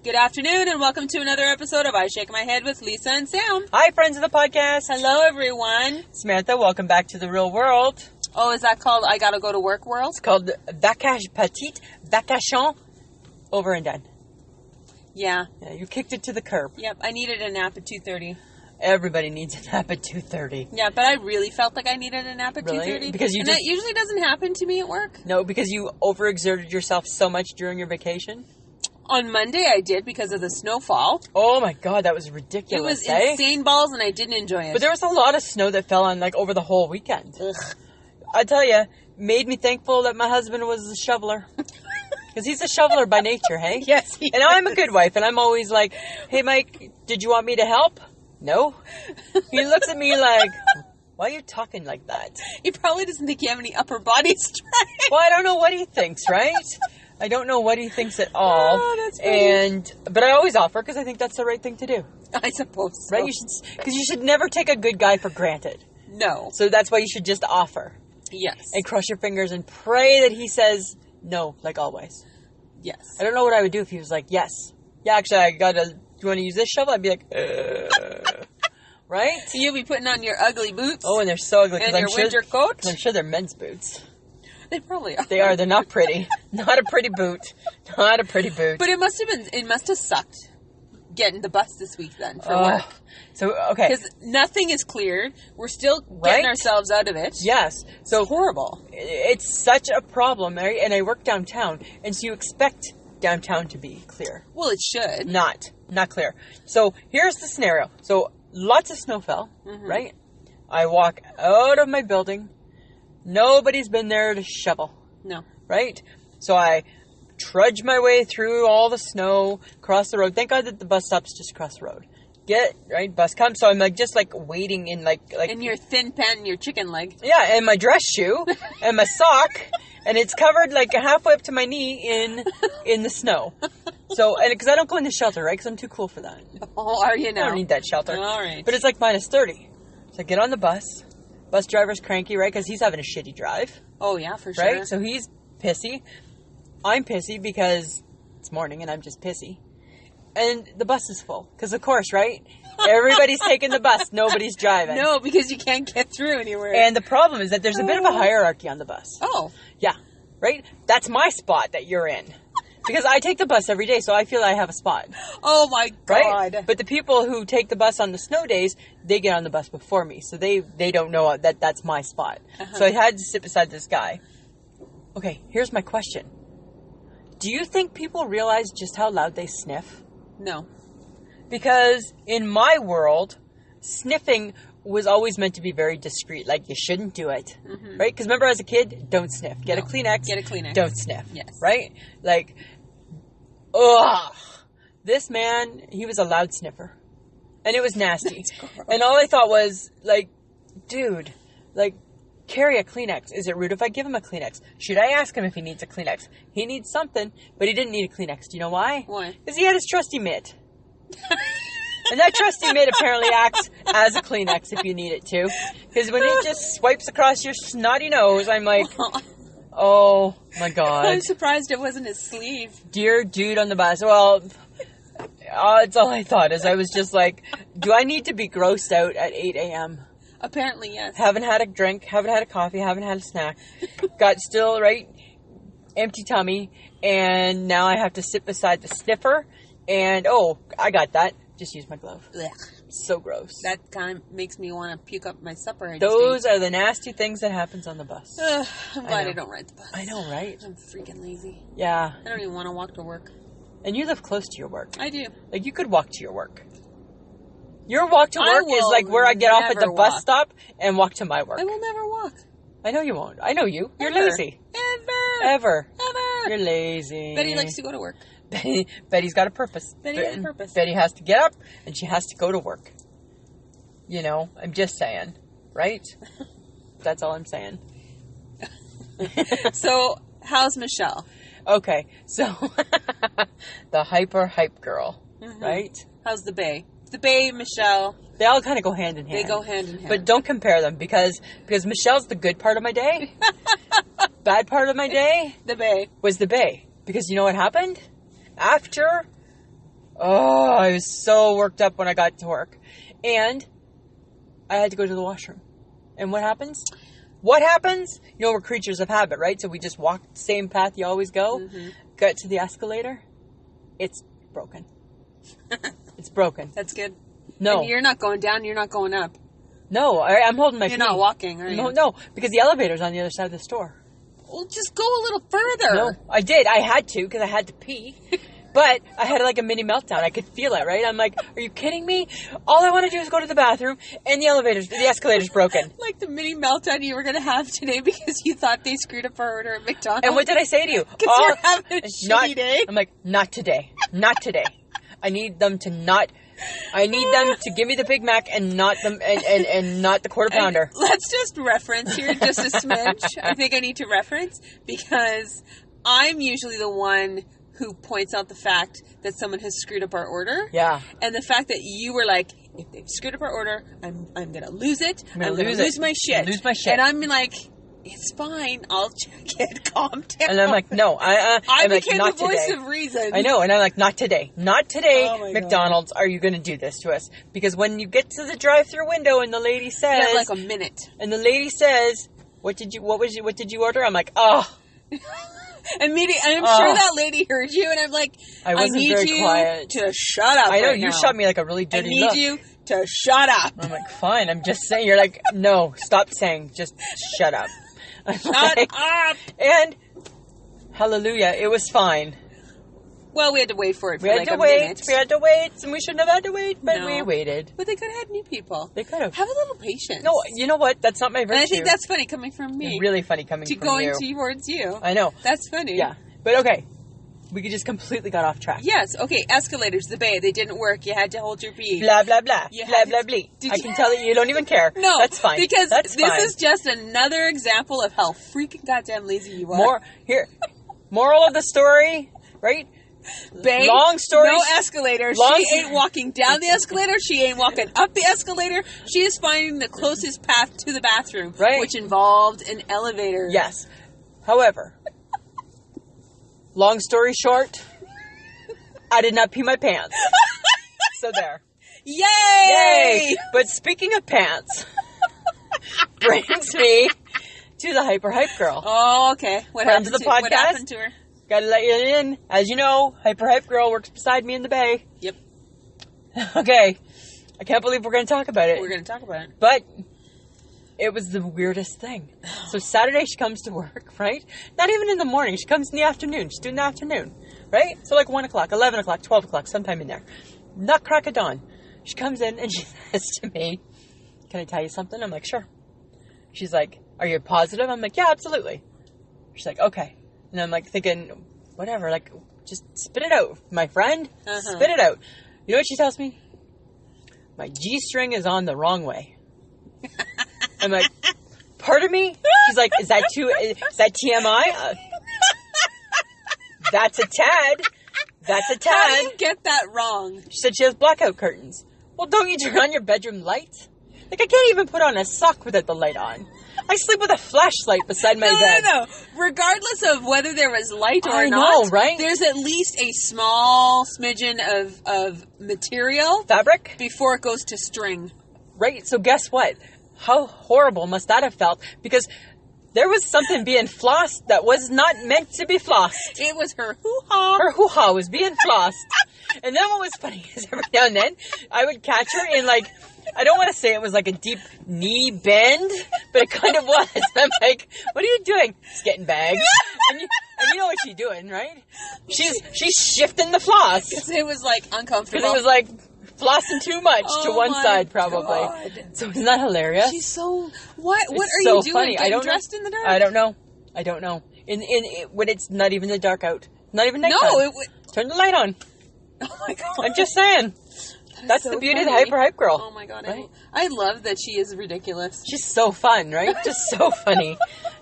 Good afternoon and welcome to another episode of I Shake My Head with Lisa and Sam. Hi, friends of the podcast. Hello, everyone. Samantha, welcome back to the real world. Oh, is that called I Gotta Go to Work World? It's called Petite Vacation over and done. Yeah. Yeah, you kicked it to the curb. Yep, I needed a nap at 2:30. Everybody needs a nap at 2:30. Yeah, but I really felt like I needed a nap at 2:30. Because you that usually doesn't happen to me at work. No, because you overexerted yourself so much during your vacation? On Monday I did because of the snowfall. Oh my god, that was ridiculous. It was insane balls and I didn't enjoy it. But there was a lot of snow that fell on over the whole weekend. Ugh. I tell you, made me thankful that my husband was a shoveler. Because he's a shoveler by nature, hey? Yes, he And I'm a good wife, and I'm always like, hey, Mike, did you want me to help? No. He looks at me like, why are you talking like that? He probably doesn't think you have any upper body strength. Well, I don't know what he thinks, right? I don't know what he thinks at all. Oh, that's funny. But I always offer because I think that's the right thing to do. I suppose so. Right? Because you should never take a good guy for granted. No. So that's why you should just offer. Yes. And cross your fingers and pray that he says no, like always. Yes. I don't know what I would do if he was like, yes. Yeah, actually, do you want to use this shovel? I'd be like, right? So you'll be putting on your ugly boots. Oh, and they're so ugly. And your winter coat. I'm sure they're men's boots. They probably are. They are. They're not pretty. Not a pretty boot. Not a pretty boot. But it must have sucked getting the bus this week then for work. So, okay. Because nothing is cleared. We're still getting ourselves out of it. Yes. So it's horrible. It's such a problem, right? And I work downtown, and so you expect downtown to be clear. Well, it should. Not clear. So here's the scenario. So lots of snow fell, right? I walk out of my building. Nobody's been there to shovel. No. Right? So I trudge my way through all the snow, across the road. Thank God that the bus stop's just across the road. Bus comes. So I'm just waiting in in your thin pant and your chicken leg. Yeah, and my dress shoe and my sock, and it's covered halfway up to my knee in the snow. So, and because I don't go in the shelter, right? Because I'm too cool for that. Oh, are you now? I don't need that shelter. All right. But it's minus 30. So I get on the bus. Bus driver's cranky, right? Because he's having a shitty drive. Oh, yeah, for sure. Right? So he's pissy. I'm pissy because it's morning and I'm just pissy. And the bus is full. Because, of course, right? Everybody's taking the bus. Nobody's driving. No, because you can't get through anywhere. And the problem is that there's a bit of a hierarchy on the bus. Oh. Yeah. Right? That's my spot that you're in. Because I take the bus every day, so I feel I have a spot. Oh, my God. Right? But the people who take the bus on the snow days, they get on the bus before me. So they don't know that that's my spot. So I had to sit beside this guy. Okay, here's my question. Do you think people realize just how loud they sniff? No. Because in my world, sniffing was always meant to be very discreet. You shouldn't do it. Right? Because remember, as a kid, don't sniff. Get a Kleenex. Get a Kleenex. Don't sniff. Yes. Right? Ugh. This man, he was a loud sniffer. And it was nasty. And all I thought was, dude, carry a Kleenex. Is it rude if I give him a Kleenex? Should I ask him if he needs a Kleenex? He needs something, but he didn't need a Kleenex. Do you know why? Why? Because he had his trusty mitt. And that trusty mitt apparently acts as a Kleenex if you need it to. Because when it just swipes across your snotty nose, I'm like, oh my God. I'm surprised it wasn't his sleeve. Dear dude on the bus. Well, it's all I thought is I was just like, do I need to be grossed out at 8 a.m.? Apparently, yes. Haven't had a drink, haven't had a coffee, haven't had a snack. Got still, empty tummy. And now I have to sit beside the sniffer. And, I got that. Just use my glove. Ugh. So gross. That kind of makes me want to puke up my supper. Those are the nasty things that happens on the bus. I'm glad I don't ride the bus. I know, right? I'm freaking lazy. Yeah. I don't even want to walk to work. And you live close to your work. I do. You could walk to your work. Your walk to work is where I get off at the bus stop and walk to my work. I will never walk. I know you won't. I know you. You're Ever. lazy. Ever. You're lazy. Betty likes to go to work. Betty's got a purpose. Betty has to get up and she has to go to work. I'm just saying. Right? That's all I'm saying. So, how's Michelle? Okay, so the hype girl, right? How's the bae? The bae, Michelle. They all kind of go hand in hand. They go hand in hand. But don't compare them because Michelle's the good part of my day. Bad part of my day the bae was the bae. Because you know what happened? After Oh, I was so worked up when I got to work. And I had to go to the washroom. And what happens? What happens? You know, we're creatures of habit, right? So we just walk the same path you always go. Mm-hmm. Got to the escalator. It's broken. It's broken. That's good. No. And you're not going down, you're not going up. No, I'm holding my feet. You're not walking, are you? No, because the elevator's on the other side of the store. Well, just go a little further. No, I did. I had to because I had to pee. But I had like a mini meltdown. I could feel it, right? I'm like, are you kidding me? All I want to do is go to the bathroom and the escalator's broken. Like the mini meltdown you were going to have today because you thought they screwed up our order at McDonald's. And what did I say to you? Because you're having a shitty day. I'm like, not today. Not today. I need them to give me the Big Mac and not them and not the quarter pounder. And let's just reference here just a smidge. I think I need to reference because I'm usually the one who points out the fact that someone has screwed up our order. Yeah. And the fact that you were like, if they've screwed up our order, I'm going to lose it. I'm going to lose my shit. Lose my shit. And I'm like, it's fine. I'll check it. Calm down. And I'm like, no. I became like, the voice today. of reason. I know. And I'm like, not today. Not today, oh McDonald's. God. Are you going to do this to us? Because when you get to the drive-through window and the lady says... You have like a minute. And the lady says, what did you order? I'm like, oh... Immediately, I'm sure that lady heard you, and I'm like, I need you quiet. to shut up. I know, right you now. shot me like a really dirty look. I need you to shut up. I'm like, fine, I'm just saying. You're like, no, stop saying, just shut up. Shut up. And, hallelujah, it was fine. Well, we had to wait for it for minute. We had to wait, and we shouldn't have had to wait, but we waited. But they could have had new people. They could have. Have a little patience. No, you know what? That's not my virtue. And I think that's funny coming from me. It's really funny coming from you. Going towards you. I know. That's funny. Yeah. But okay. We just completely got off track. Yes. Okay. Escalators, the bay, they didn't work. You had to hold your pee. Blah, blah, blah. Blah, blah, blah. I can tell that you don't even care. No. That's fine. Because this is just another example of how freaking goddamn lazy you are. Moral of the story, right? Babe, long story. No escalator. She ain't walking down the escalator. She ain't walking up the escalator. She is finding the closest path to the bathroom, right? Which involved an elevator. Yes. However, long story short, I did not pee my pants. So there. Yay! But speaking of pants, brings me to the Hyper Hype Girl. Oh, okay. What happened to her? Gotta let you in. As you know, Hyper Hype Girl works beside me in the bay. Yep. Okay. I can't believe we're going to talk about it. We're going to talk about it. But it was the weirdest thing. So Saturday she comes to work, right? Not even in the morning. She comes in the afternoon. She's doing the afternoon, right? So like 1 o'clock, 11 o'clock, 12 o'clock, sometime in there. Not crack of dawn. She comes in and she says to me, can I tell you something? I'm like, sure. She's like, are you positive? I'm like, yeah, absolutely. She's like, okay. And I'm like thinking, whatever, like, just spit it out, my friend. Spit it out. You know what she tells me? My G-string is on the wrong way. I'm like, pardon me? She's like, is that TMI? That's a tad. That's a tad. How do you get that wrong? She said she has blackout curtains. Well, don't you turn on your bedroom light? Like, I can't even put on a sock without the light on. I sleep with a flashlight beside my bed. No. Regardless of whether there was light or not. I know, right? There's at least a small smidgen of material. Fabric? Before it goes to string. Right. So guess what? How horrible must that have felt? Because there was something being flossed that was not meant to be flossed. It was her hoo-ha. Her hoo-ha was being flossed. And then what was funny is every now and then I would catch her in like, I don't want to say it was like a deep knee bend, but it kind of was. I'm like, what are you doing? Just getting bags. And you know what she's doing, right? She's shifting the floss. Because it was like uncomfortable. Because it was like flossing too much to one side, probably. God. So isn't that hilarious? She's so... What it's are so you doing? Funny. Getting dressed in the dark? I don't know. When it's not even the dark out. Not even nighttime. No, turn the light on. Oh my God. I'm just saying. That's so the beauty of the Hyper Hype Girl. Oh my God. Right? I love that she is ridiculous. She's so fun, right? Just so funny.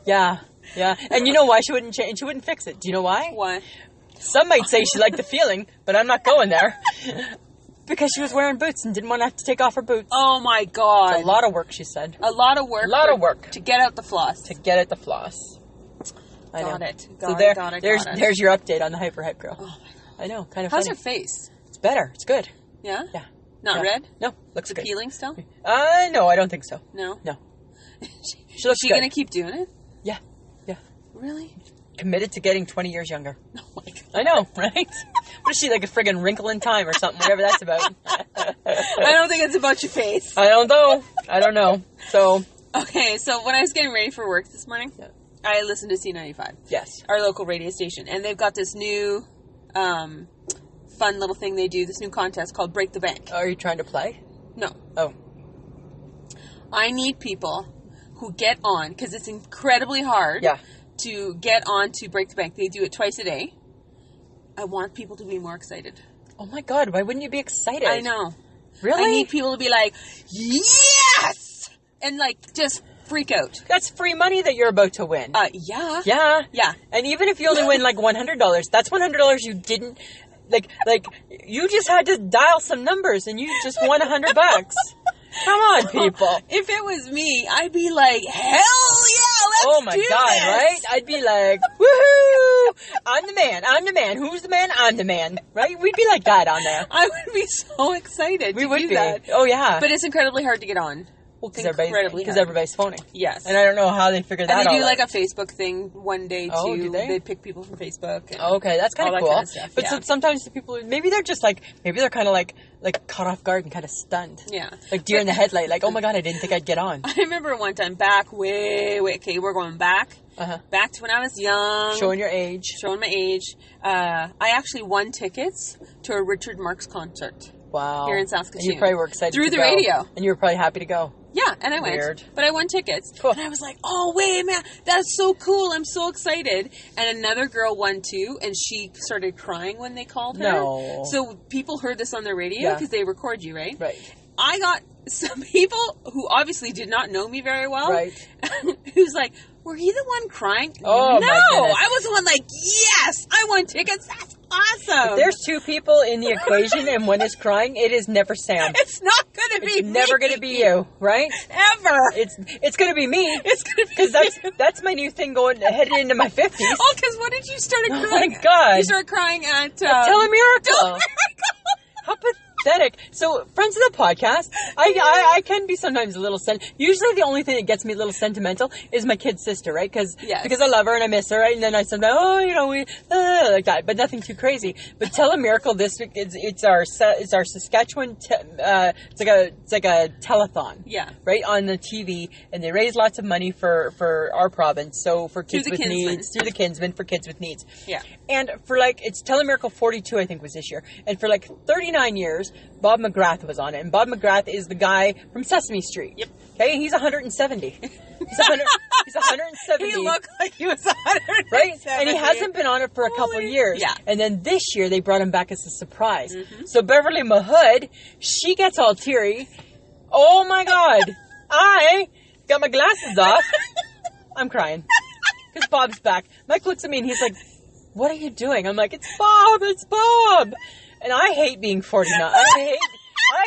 Yeah. And you know why she wouldn't change? She wouldn't fix it. Do you know why? Why? Some might say she liked the feeling, but I'm not going there. Because she was wearing boots and didn't want to have to take off her boots. Oh my God. It's a lot of work, she said. A lot of work. To get out the floss. I know. Got it. There's your update on the Hyper Hype Girl. Oh my God. I know, kind of How's funny. her face? It's better. It's good. Yeah? Yeah. Not red? No, looks good. Appealing still? No, I don't think so. No? No. She looks good. Going to keep doing it? Yeah. Yeah. Really? Committed to getting 20 years younger. Oh my God. I know, right? What is she, like a friggin' wrinkle in time or something, whatever that's about? I don't think it's about your face. I don't know. So. Okay, so when I was getting ready for work this morning, I listened to C95. Yes. Our local radio station. And they've got this new fun little thing they do, this new contest called Break the Bank. Are you trying to play? No. Oh. I need people who get on, because it's incredibly hard to get on to Break the Bank. They do it twice a day. I want people to be more excited. Oh my God, why wouldn't you be excited? I know. Really? I need people to be like, yes! And like, just freak out. That's free money that you're about to win. Yeah. Yeah. Yeah. And even if you only win like $100, that's $100 you didn't, like, you just had to dial some numbers and you just won $100. Come on, people. If it was me, I'd be like, hell yeah, let's do this. Right? I'd be like, woohoo! I'm the man. Who's the man? I'm the man. Right? We'd be like that on there. I would be so excited to do that. Oh, yeah. But it's incredibly hard to get on. Well, because everybody's phoning. Yes. And I don't know how they figure that out. And they do like a Facebook thing one day, too. Oh, do they? They pick people from Facebook. And okay, that's kind of cool. Kind of stuff, but sometimes the people, maybe they're just like, they're kind of like caught off guard and kind of stunned. Yeah. Like deer in the headlight, like, oh my God, I didn't think I'd get on. I remember one time back okay, we're going back. Back to when I was young. Showing your age. Showing my age. I actually won tickets to a Richard Marx concert. Wow. Here in Saskatoon. And you probably were excited through the radio. And you were probably happy to go. Yeah, and I went. But I won tickets. Cool. And I was like, oh, wait, man, that's so cool. I'm so excited. And another girl won too, and she started crying when they called her. No. So people heard this on the radio because they record you, right? Right. I got some people who obviously did not know me very well. Right. Who's like, were you the one crying? Oh, no, my goodness. I was the one like, yes, I won tickets. That's awesome. If there's two people in the equation and one is crying, it is never Sam. It's not going to be me. It's never going to be you, right? Ever. It's going to be me. It's going to be because that's my new thing headed into my 50s. Oh, because what did you start crying? Oh my God. You started crying at Telemiracle. How pathetic. So, friends of the podcast, I can be sometimes a little usually the only thing that gets me a little sentimental is my kid sister, right? Because I love her and I miss her, right? And then I sometimes, like that, but nothing too crazy. But Telemiracle this week, it's our Saskatchewan, it's like a telethon. Yeah. Right? On the TV, and they raise lots of money for our province, so for kids with needs, through the Kinsmen, for kids with needs. Yeah. And for it's Telemiracle 42, I think was this year. And for 39 years, Bob McGrath was on it. And Bob McGrath is the guy from Sesame Street. Yep. Okay, he's 170. He's 170. He looked like he was 170. Right? And he hasn't been on it for a couple of years. Yeah. And then this year, they brought him back as a surprise. Mm-hmm. So Beverly Mahood, she gets all teary. Oh my God. I got my glasses off. I'm crying. Because Bob's back. Mike looks at me and he's like, what are you doing? I'm like, it's Bob. And I hate being 49. I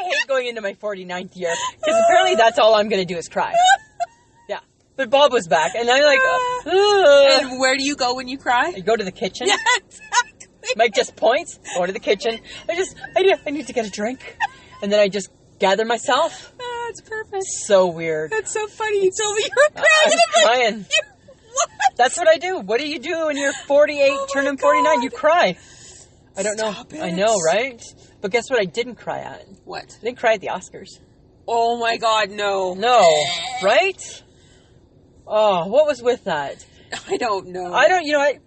hate going into my 49th year. Because apparently that's all I'm going to do is cry. Yeah. But Bob was back. And I'm like, And where do you go when you cry? I go to the kitchen. Yeah, exactly. Mike just points. Go to the kitchen. I need to get a drink. And then I just gather myself. Oh, that's perfect. So weird. That's so funny. You told me you were crying. I'm crying. What? That's what I do. What do you do when you're 48, turning 49? You cry. I don't know. Stop it. I know, right? But guess what I didn't cry at? What? I didn't cry at the Oscars. Oh my God, no. No. Right? Oh, what was with that? I don't know. You know what?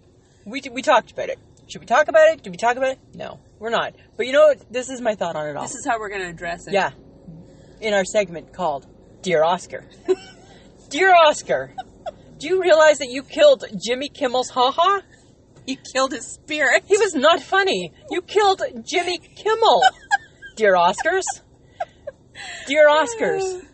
We talked about it. Should we talk about it? Did we talk about it? No, we're not. But you know what? This is my thought on it all. This is how we're going to address it. Yeah. In our segment called Dear Oscar. Dear Oscar, do you realize that you killed Jimmy Kimmel's ha-ha? You killed his spirit. He was not funny. You killed Jimmy Kimmel. Dear Oscars. Dear Oscars.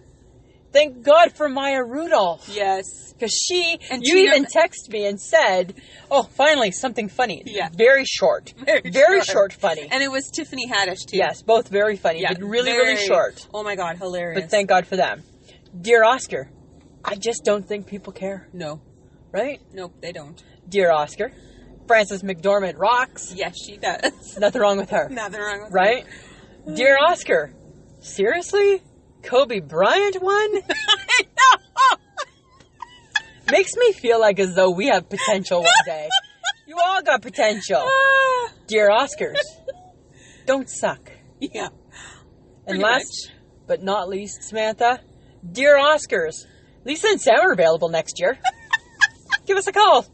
Thank God for Maya Rudolph. Yes. Because you even texted me and said, oh, finally, something funny. Yeah. Very short. Very short funny. And it was Tiffany Haddish, too. Yes, both very funny, but really short. Oh, my God, hilarious. But thank God for them. Dear Oscar, I just don't think people care. No. Right? Nope, they don't. Dear Oscar, Frances McDormand rocks. Yes, she does. Nothing wrong with her. Nothing wrong with her. Right? Dear Oscar, seriously? Kobe Bryant won? I know. Makes me feel like as though we have potential one day. You all got potential. Dear Oscars, don't suck. Yeah. And last but not least, Samantha, dear Oscars, Lisa and Sam are available next year. Give us a call.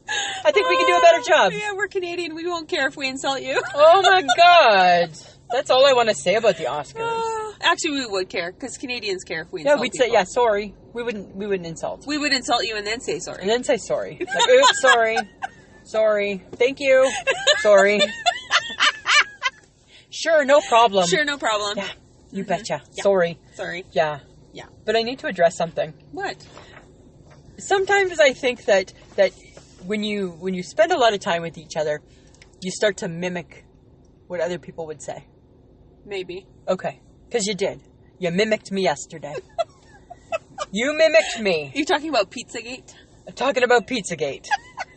I think we can do a better job. Yeah, we're Canadian. We won't care if we insult you. Oh my God. That's all I want to say about the Oscars. Actually, we would care, because Canadians care if we insult we'd people. say, sorry. We wouldn't insult. We would insult you and then say sorry. And then say sorry. Like, oops, sorry. Sorry. Thank you. Sorry. Sure, no problem. Sure, no problem. Yeah, you betcha. Yeah. Sorry. Sorry. Yeah. Yeah. But I need to address something. What? Sometimes I think that when you spend a lot of time with each other, you start to mimic what other people would say. Maybe. Okay. Because you did. You mimicked me yesterday. You mimicked me. You're talking about Pizzagate? I'm talking about Pizzagate.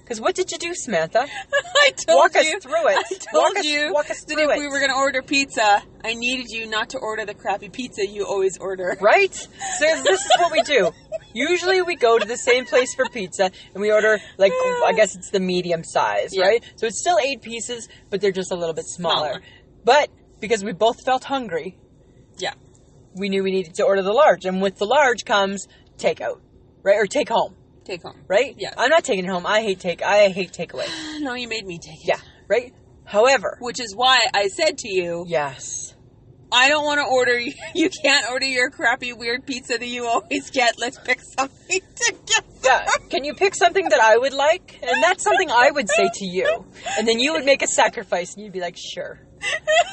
Because what did you do, Samantha? I told Walk you. us through it. I told you walk us that through if we were going to order pizza, I needed you not to order the crappy pizza you always order. Right? So this is what we do. Usually we go to the same place for pizza, and we order, like, I guess it's the medium size, right? So it's still 8 pieces, but they're just a little bit smaller. But because we both felt hungry, we knew we needed to order the large. And with the large comes takeout, right? Or take home. Take home. Right? Yeah. I'm not taking it home. I hate takeaway. No, you made me take it. Yeah. Right? However. Which is why I said to you. Yes. I don't want to order. You can't order your crappy weird pizza that you always get. Let's pick something together. Yeah. Can you pick something that I would like? And that's something I would say to you. And then you would make a sacrifice and you'd be like, sure.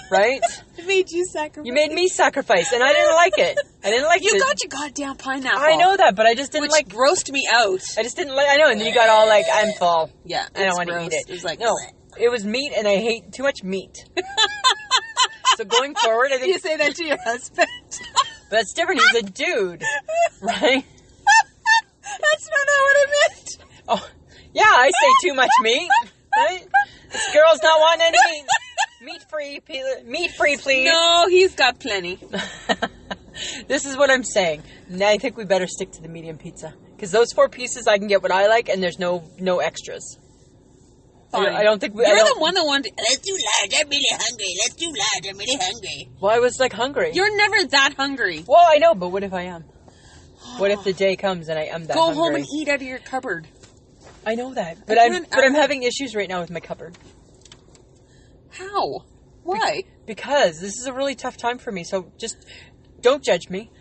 Right? I made you sacrifice. You made me sacrifice and I didn't like it. I didn't like it. You got your goddamn pineapple. I know that, but I just didn't like. Roast me out. I just didn't like. I know, and then you got all like, I'm full. Yeah. I don't want to eat it. It was like, no. It was meat, and I hate too much meat. So going forward, I think you say that to your husband. But that's different. He's a dude, right? That's not what I meant. Oh, yeah, I say too much meat, right? This girl's not wanting any meat. Meat free, please. No, he's got plenty. This is what I'm saying. Now I think we better stick to the medium pizza. Because those 4 pieces, I can get what I like, and there's no extras. Fine. I don't think we... You're the one that wanted... Let's do large, I'm really hungry. Let's do large, I'm really hungry. Well, I was, like, hungry. You're never that hungry. Well, I know, but what if I am? What if the day comes and I am that hungry? Go home and eat out of your cupboard. I know that. But I'm having issues right now with my cupboard. How? Why? Because this is a really tough time for me, so just don't judge me.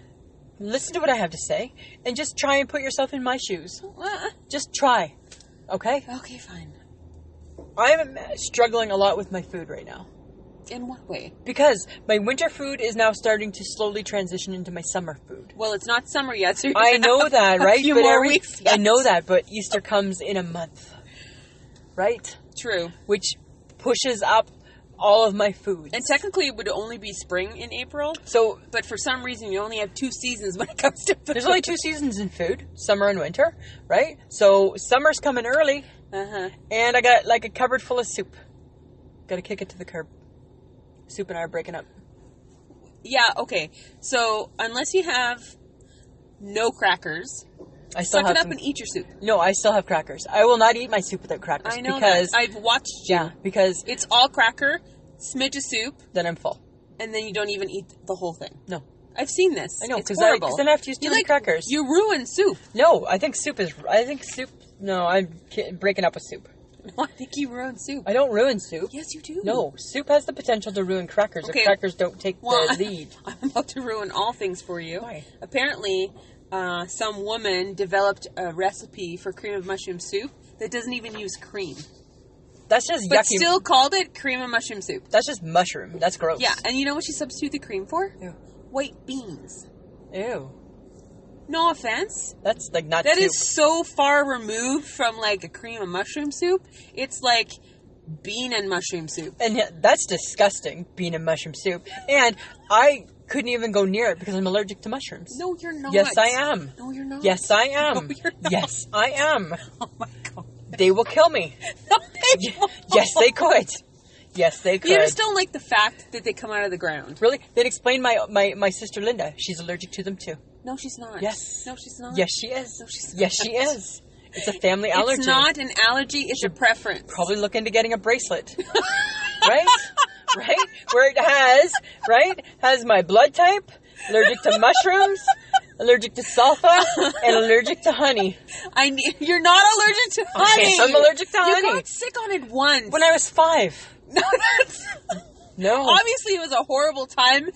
Listen to what I have to say, and just try and put yourself in my shoes. Just try, okay? Okay, fine. I'm struggling a lot with my food right now. In what way? Because my winter food is now starting to slowly transition into my summer food. Well, it's not summer yet, so I know that, right? A few more weeks yet. I know that, but Easter comes in a month, right? True. Which pushes up all of my foods. And technically it would only be spring in April. So, but for some reason you only have 2 seasons when it comes to food. There's only 2 seasons in food, summer and winter, right? So summer's coming early. And I got like a cupboard full of soup. Got to kick it to the curb. Soup and I are breaking up. Yeah, okay. So unless you have no crackers, suck it up and eat your soup. No, I still have crackers. I will not eat my soup without crackers. I know because that. I've watched you. Yeah, because it's all cracker, smidge of soup. Then I'm full. And then you don't even eat the whole thing. No. I've seen this. I know, it's horrible. Because then I have to use too many crackers. You ruin soup. No, I think soup... No, I'm breaking up with soup. No, I think you ruin soup. I don't ruin soup. Yes, you do. No, soup has the potential to ruin crackers if crackers don't take the lead. I'm about to ruin all things for you. Why? Apparently, some woman developed a recipe for cream of mushroom soup that doesn't even use cream. That's just yucky. But still called it cream of mushroom soup. That's just mushroom. That's gross. Yeah, and you know what she substituted the cream for? Ew. White beans. Ew. No offense. That's like not That soup. is so far removed from like a cream of mushroom soup. It's like bean and mushroom soup. And that's disgusting, bean and mushroom soup. And I couldn't even go near it because I'm allergic to mushrooms. No, you're not. Yes, I am. No, you're not. Yes, I am. No, you're not. Yes, I am. Oh my God. They will kill me. No, they won't. Yes, they could. Yes, they could. You just don't like the fact that they come out of the ground. Really? Then explain my sister Linda. She's allergic to them too. No, she's not. Yes. No, she's not. Yes, she is. No, she's not. Yes, she is. It's a family allergy. It's not an allergy. It's a preference. Probably look into getting a bracelet. Right? Right? Where it has my blood type, allergic to mushrooms, allergic to sulfa, and allergic to honey. You're not allergic to honey. Okay, I'm allergic to honey. You got sick on it once. When I was 5. No. Obviously, it was a horrible time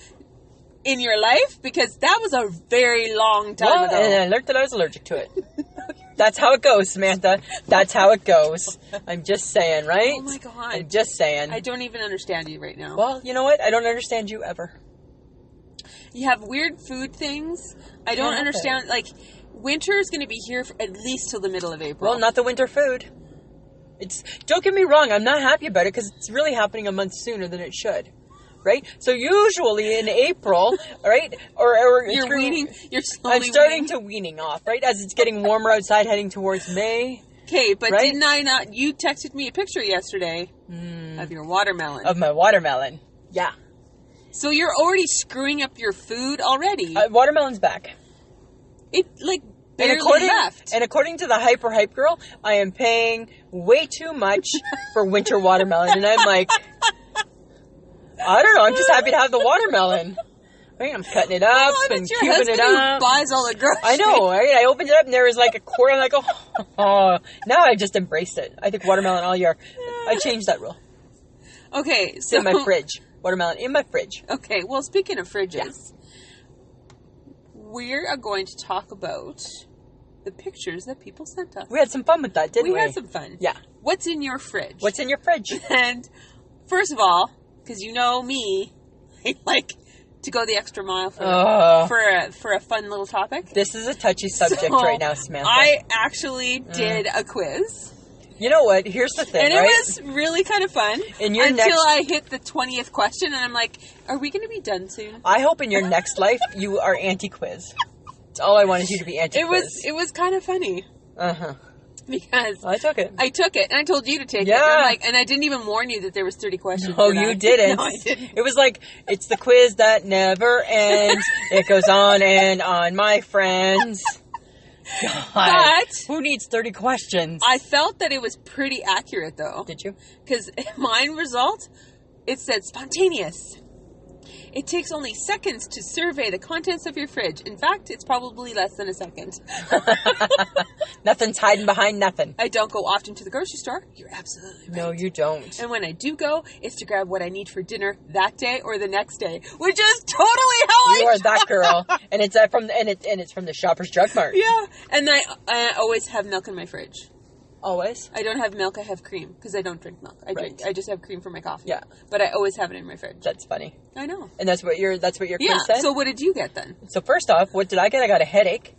in your life because that was a very long time ago. And I learned that I was allergic to it. That's how it goes, Samantha. That's how it goes. I'm just saying, right? Oh my God. I'm just saying. I don't even understand you right now. Well, you know what? I don't understand you ever. You have weird food things. I don't understand. Like, winter is going to be here for at least till the middle of April. Well, not the winter food. Don't get me wrong. I'm not happy about it because it's really happening a month sooner than it should. Right? So usually in April, right? Or you're weaning. You're slowly I'm starting to weaning off, right? As it's getting warmer outside, heading towards May. Okay, but right? Didn't I not? You texted me a picture yesterday of your watermelon. Of my watermelon. Yeah. So you're already screwing up your food already. Watermelon's back. It barely left. And according to the hype girl, I am paying way too much for winter watermelon, and I'm like, I don't know. I'm just happy to have the watermelon. Right? I'm cutting it up and cubing it up. Who buys all the groceries. I know. Right? I opened it up and there was like a quart. I'm like, oh. Now I just embrace it. I think watermelon all year. I changed that rule. Okay, it's in my fridge. Watermelon in my fridge. Okay. Well, speaking of fridges, we are going to talk about the pictures that people sent us. We had some fun with that, didn't we? We had some fun. Yeah. What's in your fridge? What's in your fridge? And first of all, because you know me, I like to go the extra mile for a fun little topic. This is a touchy subject right now, Samantha. I actually did a quiz. You know what? Here's the thing, and it was really kind of fun until I hit the 20th question, and I'm like, are we going to be done soon? I hope in your next life you are anti-quiz. That's all I wanted you to be anti-quiz. It was kind of funny. Uh-huh. Because I took it. And I told you to take it. And I didn't even warn you that there was 30 questions. No, you didn't. No, I didn't. It was like, it's the quiz that never ends. It goes on and on, my friends. God, but who needs 30 questions? I felt that it was pretty accurate, though. Did you? Because mine result, it said spontaneous. It takes only seconds to survey the contents of your fridge. In fact, it's probably less than a second. Nothing's hiding behind nothing. I don't go often to the grocery store. You're absolutely right. No, you don't. And when I do go, it's to grab what I need for dinner that day or the next day, which is totally how you are that girl. And it's from the Shoppers Drug Mart. Yeah, and I always have milk in my fridge. Always? I don't have milk, I have cream, because I don't drink milk. I just have cream for my coffee. Yeah. But I always have it in my fridge. That's funny. I know. And that's what your quiz said? So what did you get then? So first off, what did I get? I got a headache.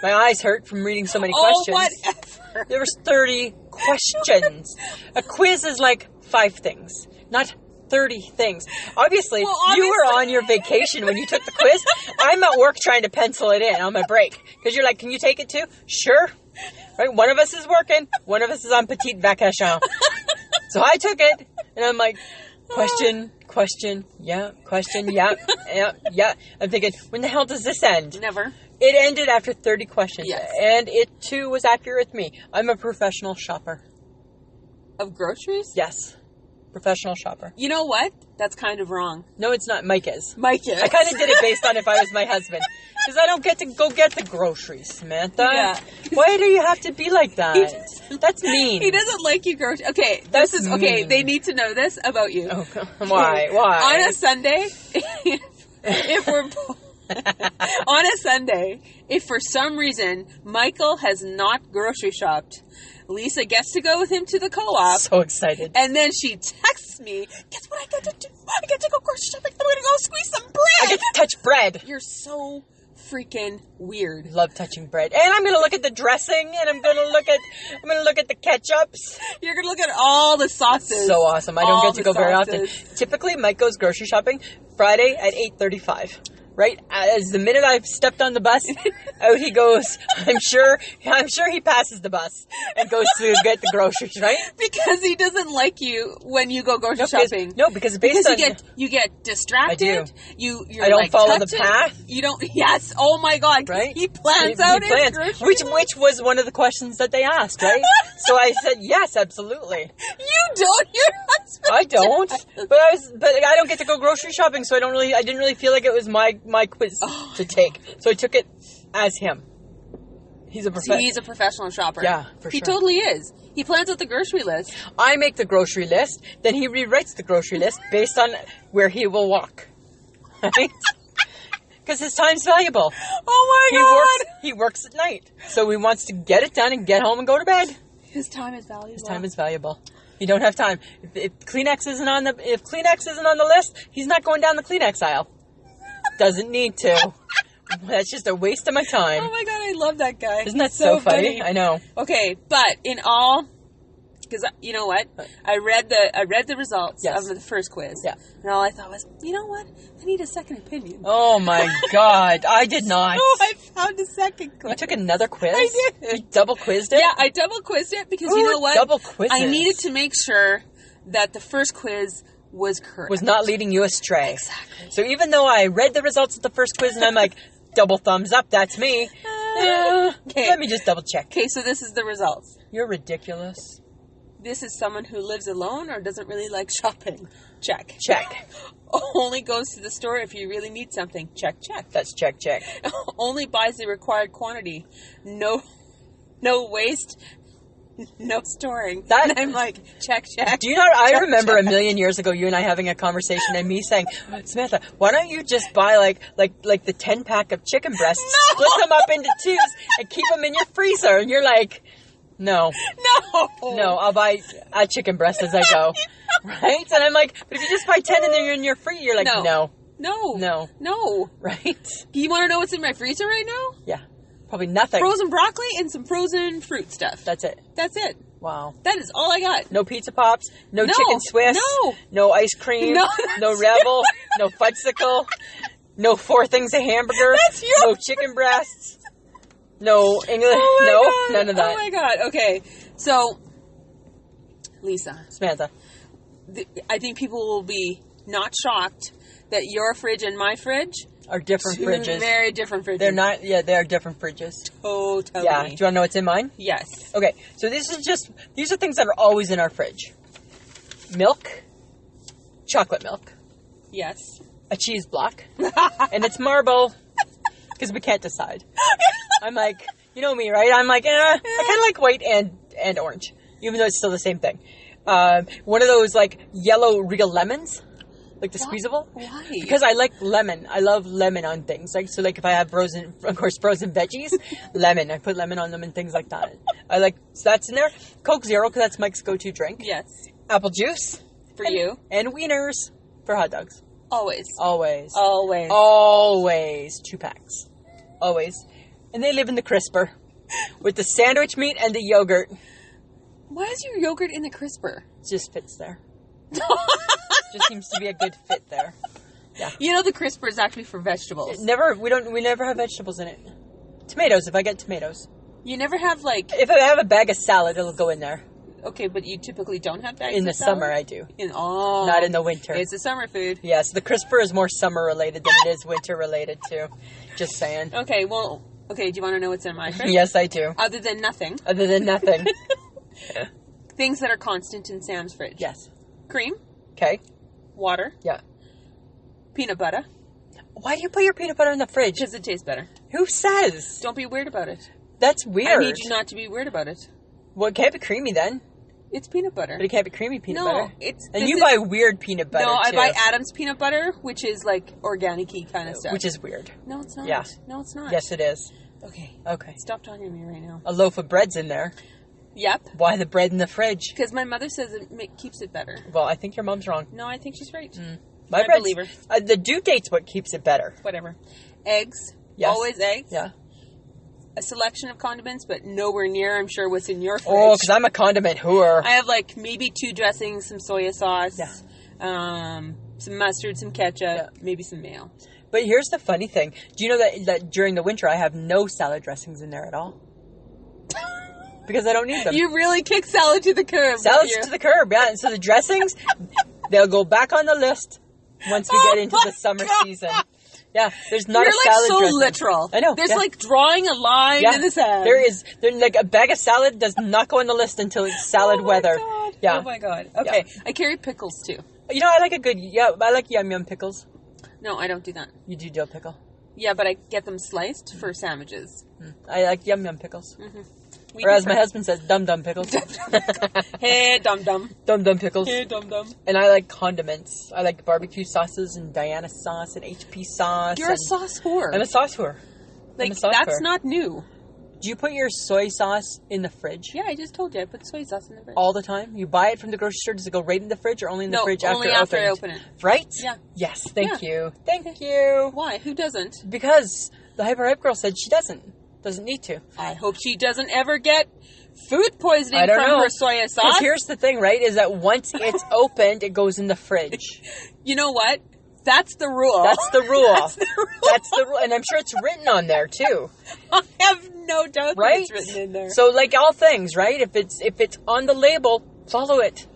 My eyes hurt from reading so many questions. Whatever. There was 30 questions. A quiz is like 5 things, not 30 things. Obviously, you were on your vacation when you took the quiz. I'm at work trying to pencil it in on my break. Because you're like, can you take it too? Sure. Right? One of us is working. One of us is on petite vacation. So I took it. And I'm like, question, yeah. I'm thinking, when the hell does this end? Never. It ended after 30 questions. Yes. And it, too, was accurate with me. I'm a professional shopper. Of groceries? Yes. Professional shopper. You know what? That's kind of wrong. No, it's not. Mike is. Mike is. I kind of did it based on if I was my husband. Because I don't get to go get the groceries, Samantha. Yeah. Why do you have to be like that? That's mean. He doesn't like you groceries. Okay, mean. They need to know this about you. Oh, why? On a Sunday, if we're on a Sunday, if for some reason Michael has not grocery shopped, Lisa gets to go with him to the co-op. So excited. And then she texts me, guess what I get to do? I get to go grocery shopping. I'm going to go squeeze some bread. I get to touch bread. You're so freaking weird. Love touching bread. And I'm going to look at the dressing, and I'm going to look at the ketchups. You're going to look at all the sauces. So awesome. I don't get to go very often. Typically, Mike goes grocery shopping Friday at 8:35. Right? As the minute I've stepped on the bus, out he goes. I'm sure he passes the bus and goes to get the groceries, right? Because he doesn't like you when you go grocery shopping. Because based on... you get distracted. I do. You're I don't like, follow the path. You don't... Yes. Oh my God. Right? He plans out his grocery Which was one of the questions that they asked, right? So I said, yes, absolutely. You don't. Your husband I don't. does. But I don't get to go grocery shopping, so I didn't really feel like it was my quiz to take. So I took it as him. He's a professional shopper. Yeah, for sure. He totally is. He plans out the grocery list. I make the grocery list, then he rewrites the grocery list based on where he will walk. Right? Because his time's valuable. Oh my God. He works at night. So he wants to get it done and get home and go to bed. His time is valuable. His time is valuable. You don't have time. If Kleenex isn't on the list, he's not going down the Kleenex aisle. Doesn't need to. That's just a waste of my time. Oh my God, I love that guy. Isn't that so funny? I know. Okay, but in all, because you know what, I read the results of the first quiz. Yeah. And all I thought was, you know what, I need a second opinion. Oh my God, I did not. Oh, I found a second quiz. You took another quiz? I did. You double quizzed it? Yeah, I double quizzed it because you know what? Double quizzes. I needed to make sure that the first quiz was correct. Was not leading you astray. Exactly. So even though I read the results of the first quiz and I'm like, double thumbs up, that's me. Okay. Let me just double check. Okay, so this is the results. You're ridiculous. This is someone who lives alone or doesn't really like shopping. Check. Check. Only goes to the store if you really need something. Check, check. That's check. Only buys the required quantity. No waste. No storing. And I'm like, check. Do you know, I remember check. a million years ago, you and I having a conversation and me saying, Samantha, why don't you just buy like the 10-pack of chicken breasts, split them up into twos, and keep them in your freezer? And you're like, no, I'll buy a chicken breast as I go. Right? And I'm like, but if you just buy 10 and they're in your freezer, you're like, no. Right? Do you want to know what's in my freezer right now? Yeah. Probably nothing. Frozen broccoli and some frozen fruit stuff. That's it. Wow. That is all I got. No Pizza Pops, no Chicken Swiss, no ice cream, no Rebel, no Fudgesicle, no 4 things of hamburger, no chicken breasts, no English, none of that. Oh my God. Okay. So, Lisa. Samantha. I think people will be not shocked that your fridge and my fridge are different fridges. Very different fridges. They're not, they are different fridges. Totally. Yeah. Do you want to know what's in mine? Yes. Okay, so these are things that are always in our fridge. Milk, chocolate milk. Yes. A cheese block. And it's marble, because we can't decide. I'm like, you know me, right? I'm like, I kind of like white and orange, even though it's still the same thing. One of those, like, yellow real lemons. Like the squeezable? Why? Because I like lemon. I love lemon on things. Like, so like if I have frozen veggies, lemon. I put lemon on them and things like that. So that's in there. Coke Zero, because that's Mike's go-to drink. Yes. Apple juice. For you. And wieners for hot dogs. Always. 2 packs. Always. And they live in the crisper. With the sandwich meat and the yogurt. Why is your yogurt in the crisper? It just fits there. Just seems to be a good fit there. Yeah. You know the crisper is actually for vegetables. We never have vegetables in it. Tomatoes, if I get tomatoes. You never have if I have a bag of salad, it'll go in there. Okay, but you typically don't have bags in the of salad? summer. I do. Not in the winter. It's a summer food. Yes, the crisper is more summer related than it is winter related too. Just saying. Okay, do you want to know what's in my fridge? Yes, I do. Other than nothing. Things that are constant in Sam's fridge. Yes. Cream. Okay. Water. Yeah. Peanut butter. Why do you put your peanut butter in the fridge? Because it tastes better. Who says? Don't be weird about it. That's weird. I need you not to be weird about it. Well, it can't be creamy then. It's peanut butter. But it can't be creamy peanut butter. And you buy weird peanut butter, No, I too. buy Adam's peanut butter, which is like organic-y kind of stuff. Which is weird. No, it's not. Yeah. No, it's not. Yes, it is. Okay. Stop talking to me right now. A loaf of bread's in there. Yep. Why the bread in the fridge? Because my mother says it keeps it better. Well, I think your mom's wrong. No, I think she's right. I believe her. The due date's what keeps it better. Whatever. Eggs. Yes. Always eggs. Yeah. A selection of condiments, but nowhere near, I'm sure, what's in your fridge. Oh, because I'm a condiment whore. I have maybe 2 dressings, some soy sauce, some mustard, some ketchup, maybe some mayo. But here's the funny thing. Do you know that during the winter I have no salad dressings in there at all? Because I don't need them. You really kick salad to the curb. Salads to the curb, yeah. And so the dressings, they'll go back on the list once we get into the summer season. Yeah, there's not a salad dressing. You're so literal. I know. There's like drawing a line in the sand. There's like a bag of salad does not go on the list until it's salad weather. God. Yeah. Oh my God. Okay. Yeah. I carry pickles too. You know, I like yum yum pickles. No, I don't do that. You do dill pickle? Yeah, but I get them sliced for sandwiches. I like yum yum pickles. Or as my husband says, dum dum pickles. Hey, dum dum. Dum dum pickles. Hey, dum dum. And I like condiments. I like barbecue sauces and Diana sauce and HP sauce. You're a sauce whore. I'm a sauce whore. That's not new. Do you put your soy sauce in the fridge? Yeah, I just told you. I put soy sauce in the fridge. All the time? You buy it from the grocery store? Does it go right in the fridge or only in the fridge after I open it? Right? Yeah. Yes, thank you. Thank you. Why? Who doesn't? Because the Hyper Hype girl said she doesn't need to. I hope she doesn't ever get food poisoning from her soy sauce. Because here's the thing, right, is that once it's opened, it goes in the fridge. You know what? That's the rule. That's the rule. That's the rule. And I'm sure it's written on there, too. I have no doubt that it's written in there. So, like all things, right, if it's on the label, follow it.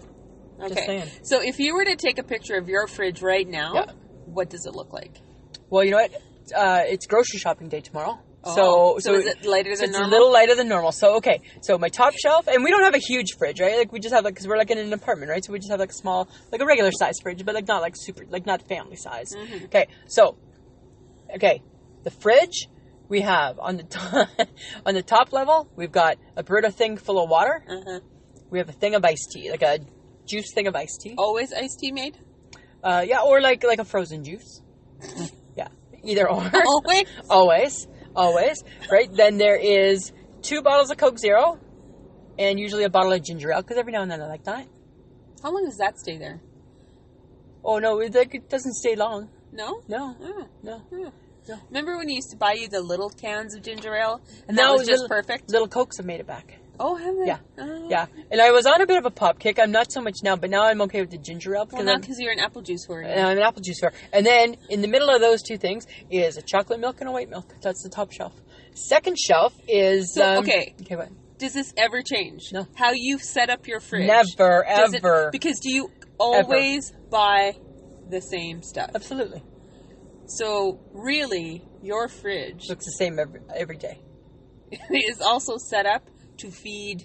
Okay. Just saying. So, if you were to take a picture of your fridge right now, what does it look like? Well, you know what? It's grocery shopping day tomorrow. Oh, so is it lighter than normal? It's a little lighter than normal. So, okay. So, my top shelf, and we don't have a huge fridge, right? Like, we just have, because we're, in an apartment, right? So, we just have, a small, a regular size fridge, but, not, super, not family size. Mm-hmm. Okay. So, the fridge, we have, on the top level, we've got a Brita thing full of water. Uh-huh. We have a thing of iced tea, like a juice thing of iced tea. Always iced tea made? Yeah, or, like a frozen juice. Yeah. Either or. Always? Always, right? Then there is 2 bottles of Coke Zero, and usually a bottle of ginger ale, because every now and then I like that. How long does that stay there? Oh, no, it doesn't stay long. No? No. Oh. No. Oh. No. Remember when you used to buy you the little cans of ginger ale? And that was just perfect? Little Cokes have made it back. Oh, have they? Yeah. Yeah. And I was on a bit of a pop kick. I'm not so much now, but now I'm okay with the ginger ale. Because you're an apple juice whore. I'm an apple juice whore. And then, in the middle of those 2 things, is a chocolate milk and a white milk. That's the top shelf. Second shelf is... Okay, what? Does this ever change? No. How you set up your fridge? Never, ever. Because do you always buy the same stuff? Absolutely. So, really, your fridge... looks the same every day. ...is also set up to feed...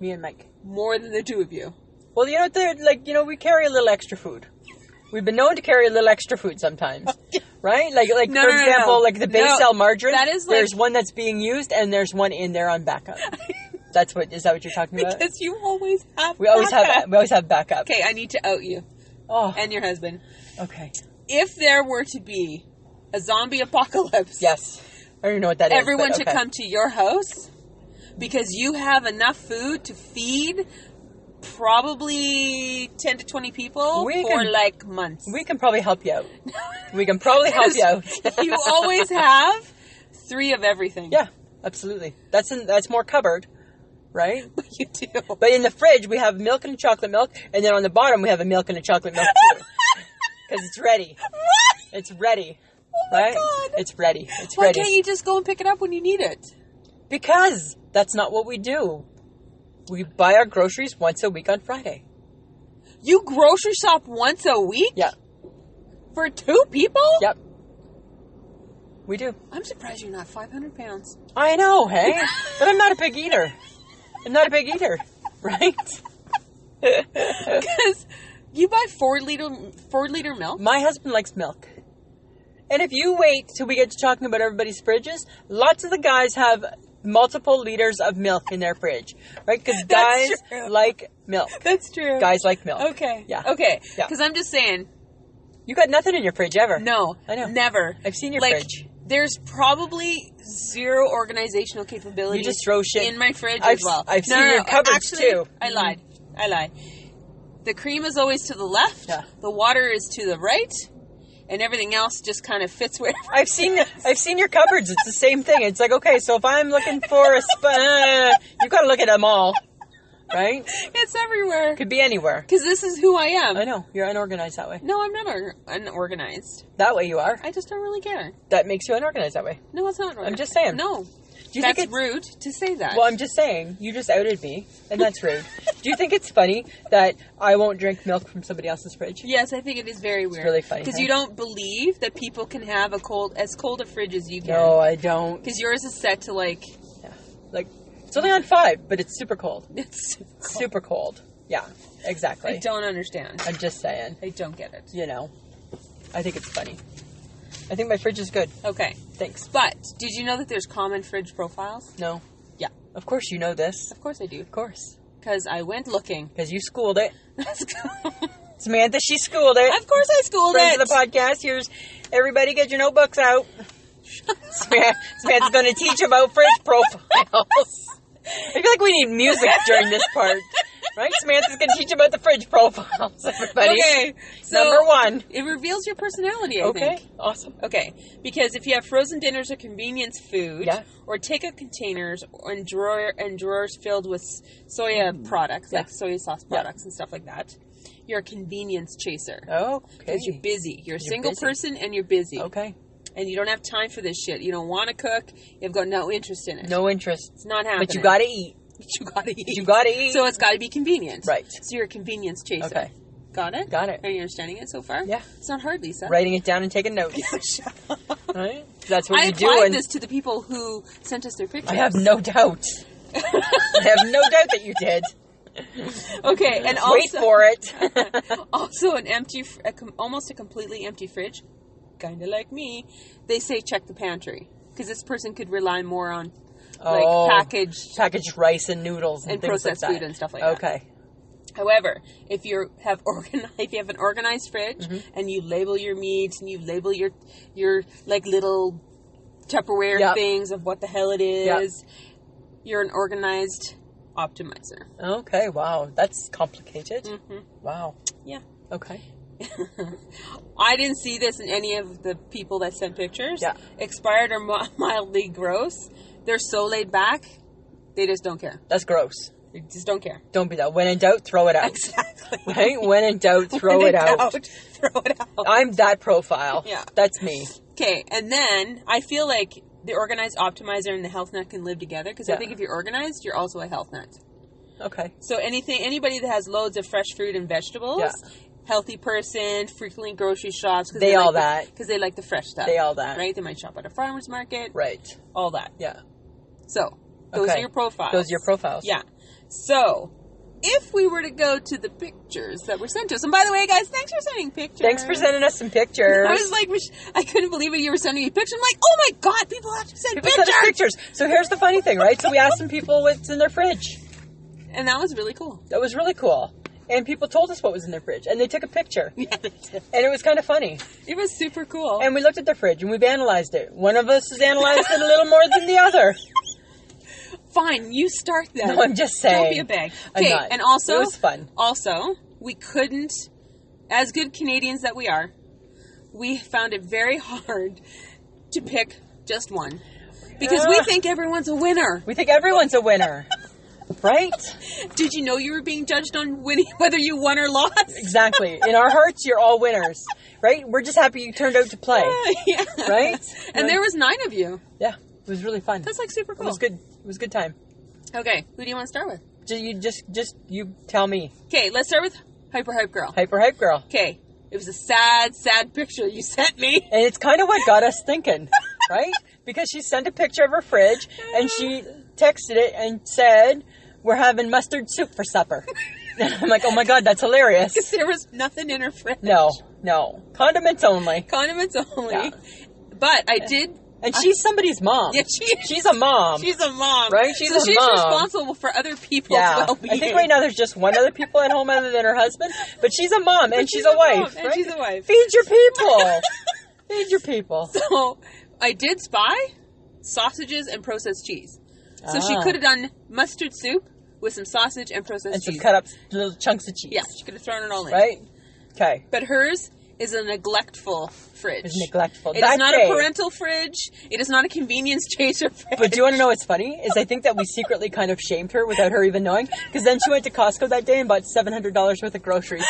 me and Mike. More than the 2 of you. Well, we carry a little extra food. We've been known to carry a little extra food sometimes. Right? Like for example, like the Baysell margarine, there's one that's being used and there's one in there on backup. Is that what you're talking about? Because you always have We always have backup. Okay, I need to out you. Oh. And your husband. Okay. If there were to be a zombie apocalypse. Yes. I don't even know what that is. Everyone should come to your house because you have enough food to feed probably 10 to 20 people for months. We can probably help you out. We can probably help you out. You always have 3 of everything. Yeah, absolutely. That's more cupboard, right? You do. But in the fridge, we have milk and chocolate milk, and then on the bottom, we have a milk and a chocolate milk too. Because it's ready. What? It's ready. Oh my God. It's ready. Why can't you just go and pick it up when you need it? Because that's not what we do. We buy our groceries once a week on Friday. You grocery shop once a week? Yeah. For 2 people? Yep. We do. I'm surprised you're not 500 pounds. I know, hey? But I'm not a big eater. Right? Because you buy 4-liter milk? My husband likes milk. And if you wait till we get to talking about everybody's fridges, lots of the guys have multiple liters of milk in their fridge, right? Because guys like milk. That's true. Guys like milk. Okay. Yeah. Okay. Yeah. Because I'm just saying. You got nothing in your fridge ever. No. I know. Never. I've seen your fridge. There's probably 0 organizational capability. You just throw shit in my fridge as well. I've seen your cupboards too. I lied. The cream is always to the left. Yeah. The water is to the right. And everything else just kind of fits wherever. I've seen your cupboards. It's the same thing. It's like, okay, so if I'm looking for a you got to look at them all. Right? It's everywhere. Could be anywhere. Because this is who I am. I know. You're unorganized that way. No, I'm not unorganized. That way you are. I just don't really care. That makes you unorganized that way. No, it's not. I'm just saying. No. Do you That's think it's rude to say that. Well, I'm just saying. You just outed me, and that's rude. Do you think it's funny that I won't drink milk from somebody else's fridge? Yes, I think it is very weird. It's really funny. Because you don't believe that people can have as cold a fridge as you can. No, I don't. Because yours is set to like... Yeah. Like, it's only on 5, but it's super cold. It's super cold. Super cold. Yeah, exactly. I don't understand. I'm just saying. I don't get it. You know. I think it's funny. I think my fridge is good. Okay. Thanks. But, did you know that there's common fridge profiles? No. Yeah. Of course you know this. Of course I do. Of course. Because I went looking. Because you schooled it. Samantha, she schooled it. Of course I schooled Friends it. of the podcast, here's everybody get your notebooks out. Samantha's going to teach about fridge profiles. I feel like we need music during this part. Right? Samantha's going to teach about the fridge profiles, everybody. Okay. So Number 1. It reveals your personality, I think. Okay. Awesome. Okay. Because if you have frozen dinners or convenience food, or takeout containers and drawers filled with soya products, like soy sauce products and stuff like that, you're a convenience chaser. Oh, okay. Because you're busy. You're a single person and you're busy. Okay. And you don't have time for this shit. You don't want to cook. You've got no interest in it. No interest. It's not happening. But you got to eat. You got to eat. You got to eat. So it's got to be convenient. Right. So you're a convenience chaser. Okay. Got it? Got it. Are you understanding it so far? Yeah. It's not hard, Lisa. Writing it down and taking notes. Shut up. Right? That's what I you do. applied this to the people who sent us their pictures. I have no doubt. I have no doubt that you did. Okay, and also... Wait for it. Also, almost a completely empty fridge, kind of like me, they say check the pantry. Because this person could rely more on packaged rice and noodles and things processed like that. food and stuff like that. Okay. However, if you have an organized fridge and you label your meats and you label your like little Tupperware things of what the hell it is, you're an organized optimizer. Okay, wow. That's complicated. Mm-hmm. Wow. Yeah. Okay. I didn't see this in any of the people that sent pictures. Yeah. Expired or mildly gross. They're so laid back, they just don't care. That's gross. They just don't care. Don't be that. When in doubt, throw it out. Exactly. Right? When in doubt, throw it out. Throw it out. I'm that profile. Yeah. That's me. Okay, and then I feel like the organized optimizer and the health nut can live together because I think if you're organized, you're also a health nut. Okay. So anybody that has loads of fresh fruit and vegetables, healthy person, frequently grocery shops, because they like the fresh stuff. They all that. Right? They might shop at a farmer's market. Right. All that. Yeah. So, those are your profiles. Those are your profiles. Yeah. So, if we were to go to the pictures that were sent to us, and by the way, guys, thanks for sending pictures. Thanks for sending us some pictures. I was like, I couldn't believe it. You were sending me pictures. I'm like, oh my God, people have to send pictures. Send us pictures. So here's the funny thing, right? So we asked some people what's in their fridge. And that was really cool. That was really cool. And people told us what was in their fridge. And they took a picture. Yeah, they did. And it was kind of funny. It was super cool. And we looked at the fridge and we've analyzed it. One of us has analyzed it a little more than the other. Fine, you start then. No, I'm just saying. Don't be a bag. Okay, and also... It was fun. Also, we couldn't, as good Canadians that we are, we found it very hard to pick just one. Because we think everyone's a winner. We think everyone's a winner. Right? Did you know you were being judged on winning, whether you won or lost? Exactly. In our hearts, you're all winners. Right? We're just happy you turned out to play. Yeah. Right? And there was 9 of you. Yeah. It was really fun. That's like super cool. It was good. It was a good time. Okay. Who do you want to start with? You tell me. Okay. Let's start with Hyper Hype Girl. Hyper Hype Girl. Okay. It was a sad, sad picture you sent me. And it's kind of what got us thinking. Right? Because she sent a picture of her fridge and she texted it and said, "We're having mustard soup for supper." And I'm like, oh my God, that's hilarious. Because there was nothing in her fridge. No. Condiments only. Condiments only. Yeah. But I did... And she's somebody's mom. Yeah, she is. She's a mom. She's a mom. Right? She's she's responsible for other people's well-being. I think right now there's just one other people at home other than her husband. But she's a mom and she's a wife. And she's a wife. Feed your people. Feed your people. So, I did spy sausages and processed cheese. So she could have done mustard soup with some sausage and processed cheese. And some cut up little chunks of cheese. Yeah, she could have thrown it all in. Right? Okay. But hers is a neglectful fridge. It's neglectful. It is not a parental fridge. It is not a convenience chaser fridge. But do you want to know what's funny? Is I think that we secretly kind of shamed her without her even knowing. Because then she went to Costco that day and bought $700 worth of groceries.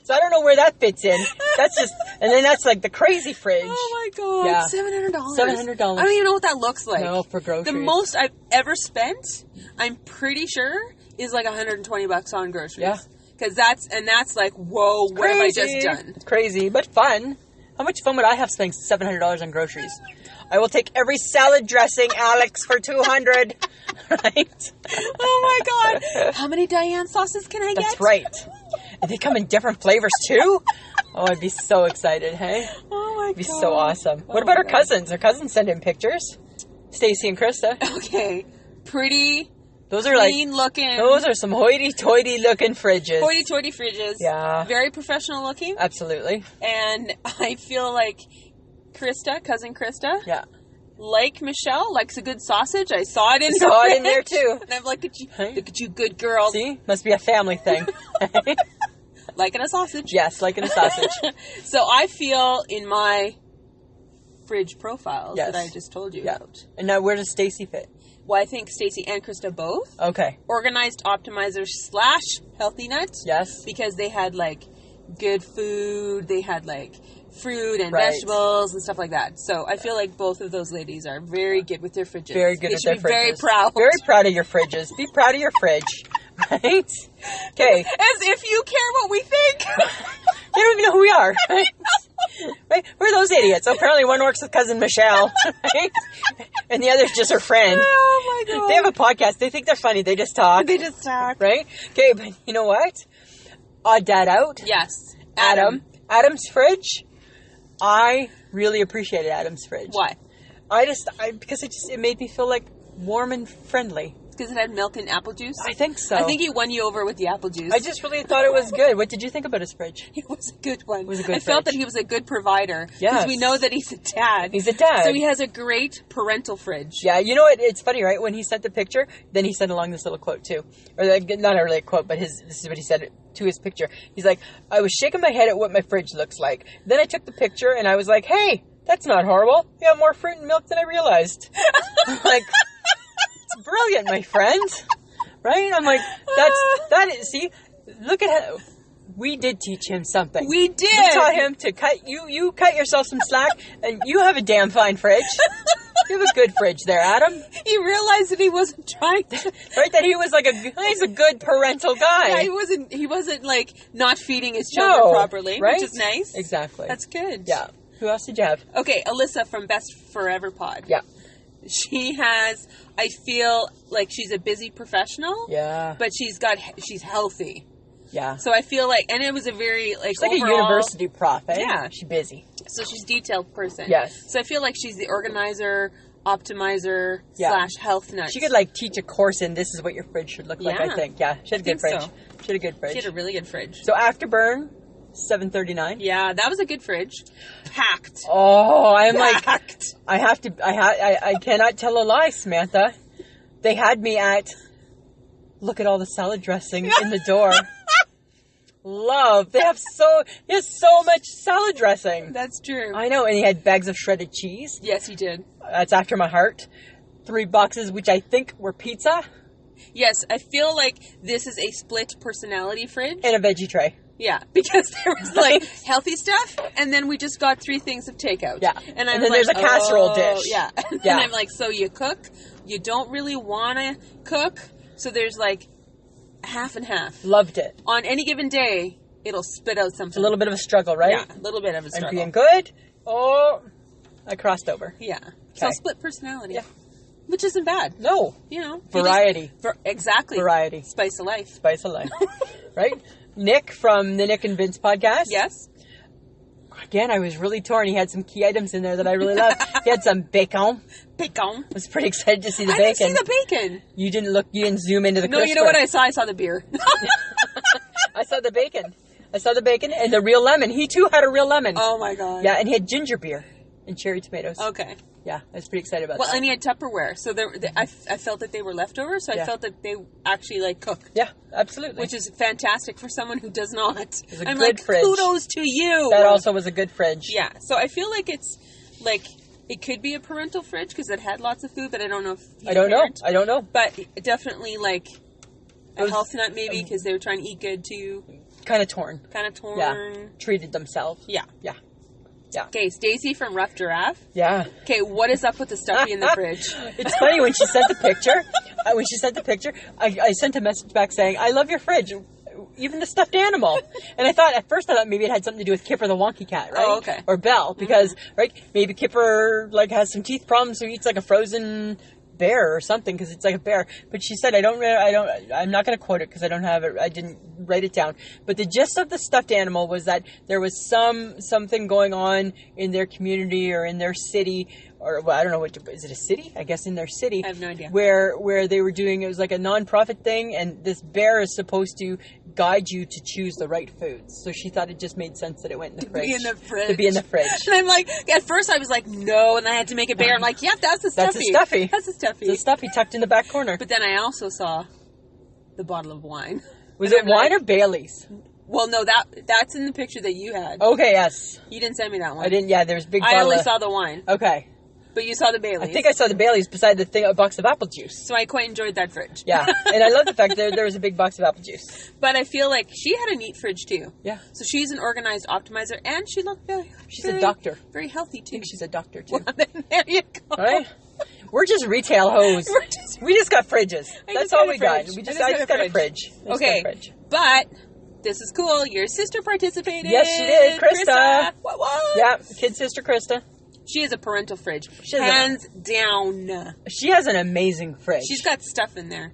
So I don't know where that fits in. That's just, and then that's like the crazy fridge. Oh my God. Yeah. $700. $700. I don't even know what that looks like. No, for groceries. The most I've ever spent, I'm pretty sure, is like $120 on groceries. Yeah. Because that's like, whoa, what have I just done? It's crazy, but fun. How much fun would I have spending $700 on groceries? I will take every salad dressing, Alex, for $200. Right? Oh my God. How many Diane sauces can I get? That's right. And they come in different flavors too? Oh, I'd be so excited, hey? Oh my God. It'd be so awesome. What about our cousins? Our cousins send in pictures. Stacy and Krista. Okay. Pretty... Those are clean looking. Those are some hoity-toity looking fridges. Hoity-toity fridges. Yeah. Very professional looking. Absolutely. And I feel like cousin Krista. Yeah. Like Michelle, likes a good sausage. I saw it in there too. And I'm like, look at you, good girl. See? Must be a family thing. Liking a sausage. Yes, liking a sausage. So I feel in my fridge profiles that I just told you about. And now where does Stacy fit? Well, I think Stacy and Krista both. Okay. Organized optimizers / healthy nuts. Yes. Because they had like good food. They had like fruit and vegetables and stuff like that. So I feel like both of those ladies are very good with their fridges. Very good with their fridges. Very proud. Very proud of your fridges. Be proud of your fridge. Right? Okay. As if you care what we think. You don't even know who we are. Right? Right? We're those idiots. So apparently one works with cousin Michelle. Right? And the other's just her friend. Oh my God. They have a podcast. They think they're funny. They just talk. Right? Okay, but you know what? Odd Dad Out. Yes. Adam's fridge. I really appreciated Adam's fridge. Why? Because it made me feel like warm and friendly. Because it had milk and apple juice? I think so. I think he won you over with the apple juice. I just really thought it was good. What did you think about his fridge? It was a good one. It was a good fridge. I felt that he was a good provider. Yes. Because we know that he's a dad. He's a dad. So he has a great parental fridge. Yeah, you know what? It's funny, right? When he sent the picture, then he sent along this little quote too. Or not really a quote, but this is what he said to his picture. He's like, I was shaking my head at what my fridge looks like. Then I took the picture and I was like, hey, that's not horrible. You have more fruit and milk than I realized. I'm like, it's brilliant, my friend. Right? I'm like, see, look at how, we did teach him something. We did. We taught him to you cut yourself some slack, and you have a damn fine fridge. You have a good fridge there, Adam. He realized that he wasn't trying to. Right, that he was like he's a good parental guy. Yeah, he wasn't like not feeding his children properly, right? Which is nice. Exactly. That's good. Yeah. Who else did you have? Okay, Alyssa from Best Forever Pod. Yeah. I feel like she's a busy professional. Yeah. But she's healthy. Yeah. So I feel like, and it was a very like she's like overall, a university prof, eh? Yeah. She's busy. So she's a detailed person. Yes. So I feel like she's the organizer, optimizer / health nut. She could like teach a course in this is what your fridge should look like, I think. Yeah. She had a good fridge. So. She had a good fridge. She had a really good fridge. So Afterburn, $7.39. Yeah, that was a good fridge. Packed. Oh, I'm packed. Like, I cannot tell a lie, Samantha. They had me at, look at all the salad dressing in the door. Love. They have so much salad dressing. That's true. I know. And he had bags of shredded cheese. Yes, he did. That's after my heart. 3 boxes, which I think were pizza. Yes, I feel like this is a split personality fridge. And a veggie tray. Yeah, because there was like healthy stuff, and then we just got 3 things of takeout. Yeah, and then there's a casserole dish. Yeah, and I'm like, so you cook, you don't really want to cook, so there's like half and half. Loved it. On any given day, it'll spit out something. It's a little bit of a struggle, right? Yeah, a little bit of a struggle. And being good, I crossed over. Yeah, okay. So split personality. Yeah. Which isn't bad. No. You know. Variety. Exactly. Variety. Spice of life. Spice of life. Right? Nick from the Nick and Vince podcast. Yes. Again, I was really torn. He had some key items in there that I really loved. He had some bacon. Bacon. I was pretty excited to see the bacon. I didn't see the bacon. You didn't zoom into the crisper. No, you know what I saw? I saw the beer. I saw the bacon and the real lemon. He too had a real lemon. Oh my God. Yeah, and he had ginger beer. and cherry tomatoes. Okay. Yeah, I was pretty excited about that. Well, and he had Tupperware, so I felt that they were leftovers, so I felt that they actually, like, cooked. Yeah, absolutely. Which is fantastic for someone who does not. It was a I'm good like, fridge. kudos to you! That also was a good fridge. Yeah, so I feel like it's, like, it could be a parental fridge, because it had lots of food, but I don't know if I don't know. But definitely, like, a health nut, maybe, because they were trying to eat good, too. Kind of torn. Yeah. Treated themselves. Yeah. Yeah. Yeah. Okay, Stacy from Rough Giraffe. Yeah. Okay, what is up with the stuffy in the fridge? It's funny when she sent the picture. I sent a message back saying, "I love your fridge, even the stuffed animal." And I thought maybe it had something to do with Kipper the wonky cat, right? Oh, okay. Or Belle, because right, maybe Kipper like has some teeth problems, so he eats like a frozen bear or something, because it's like a bear. But she said, I'm not going to quote it because I don't have it. I didn't write it down. But the gist of the stuffed animal was that there was something going on in their community or in their city, or well, I don't know is it a city? I guess in their city. I have no idea. Where they were doing, it was like a non-profit thing, and this bear is supposed to guide you to choose the right foods. So she thought it just made sense that it went in the fridge. To be in the fridge. And I'm like, at first I was like, no, and I had to make a bear. I'm like, yeah, that's a stuffy. That's a stuffy. It's a stuffy tucked in the back corner. But then I also saw the bottle of wine. Was it wine or Bailey's? Well, no, that's in the picture that you had. Okay, yes. You didn't send me that one. I didn't. Yeah, there's big. I only saw the wine. Okay. But you saw the Bailey's. I think I saw the Bailey's beside a box of apple juice. So I quite enjoyed that fridge. Yeah, and I love the fact that there was a big box of apple juice. But I feel like she had a neat fridge too. Yeah. So she's an organized optimizer, and she looked She's a doctor. Very healthy too. I think she's a doctor too. Well, then there you go. Right? We're just retail hoes. We just got fridges. That's all we got. I just got a fridge. Okay. But this is cool. Your sister participated. Yes, she did. Krista. What? Yeah, kid sister Krista. She is a parental fridge. Hands down. She has an amazing fridge. She's got stuff in there.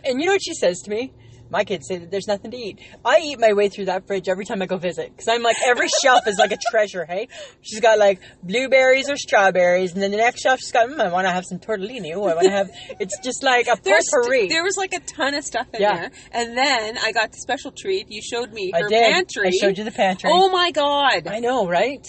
And you know what she says to me? My kids say that there's nothing to eat. I eat my way through that fridge every time I go visit. Because I'm like, every shelf is like a treasure, hey? She's got like blueberries or strawberries. And then the next shelf, she's got, I want to have some tortellini. Oh, I want to have, it's just like a potpourri. There was like a ton of stuff in there. And then I got the special treat. You showed me her pantry. I showed you the pantry. Oh my God. I know, right?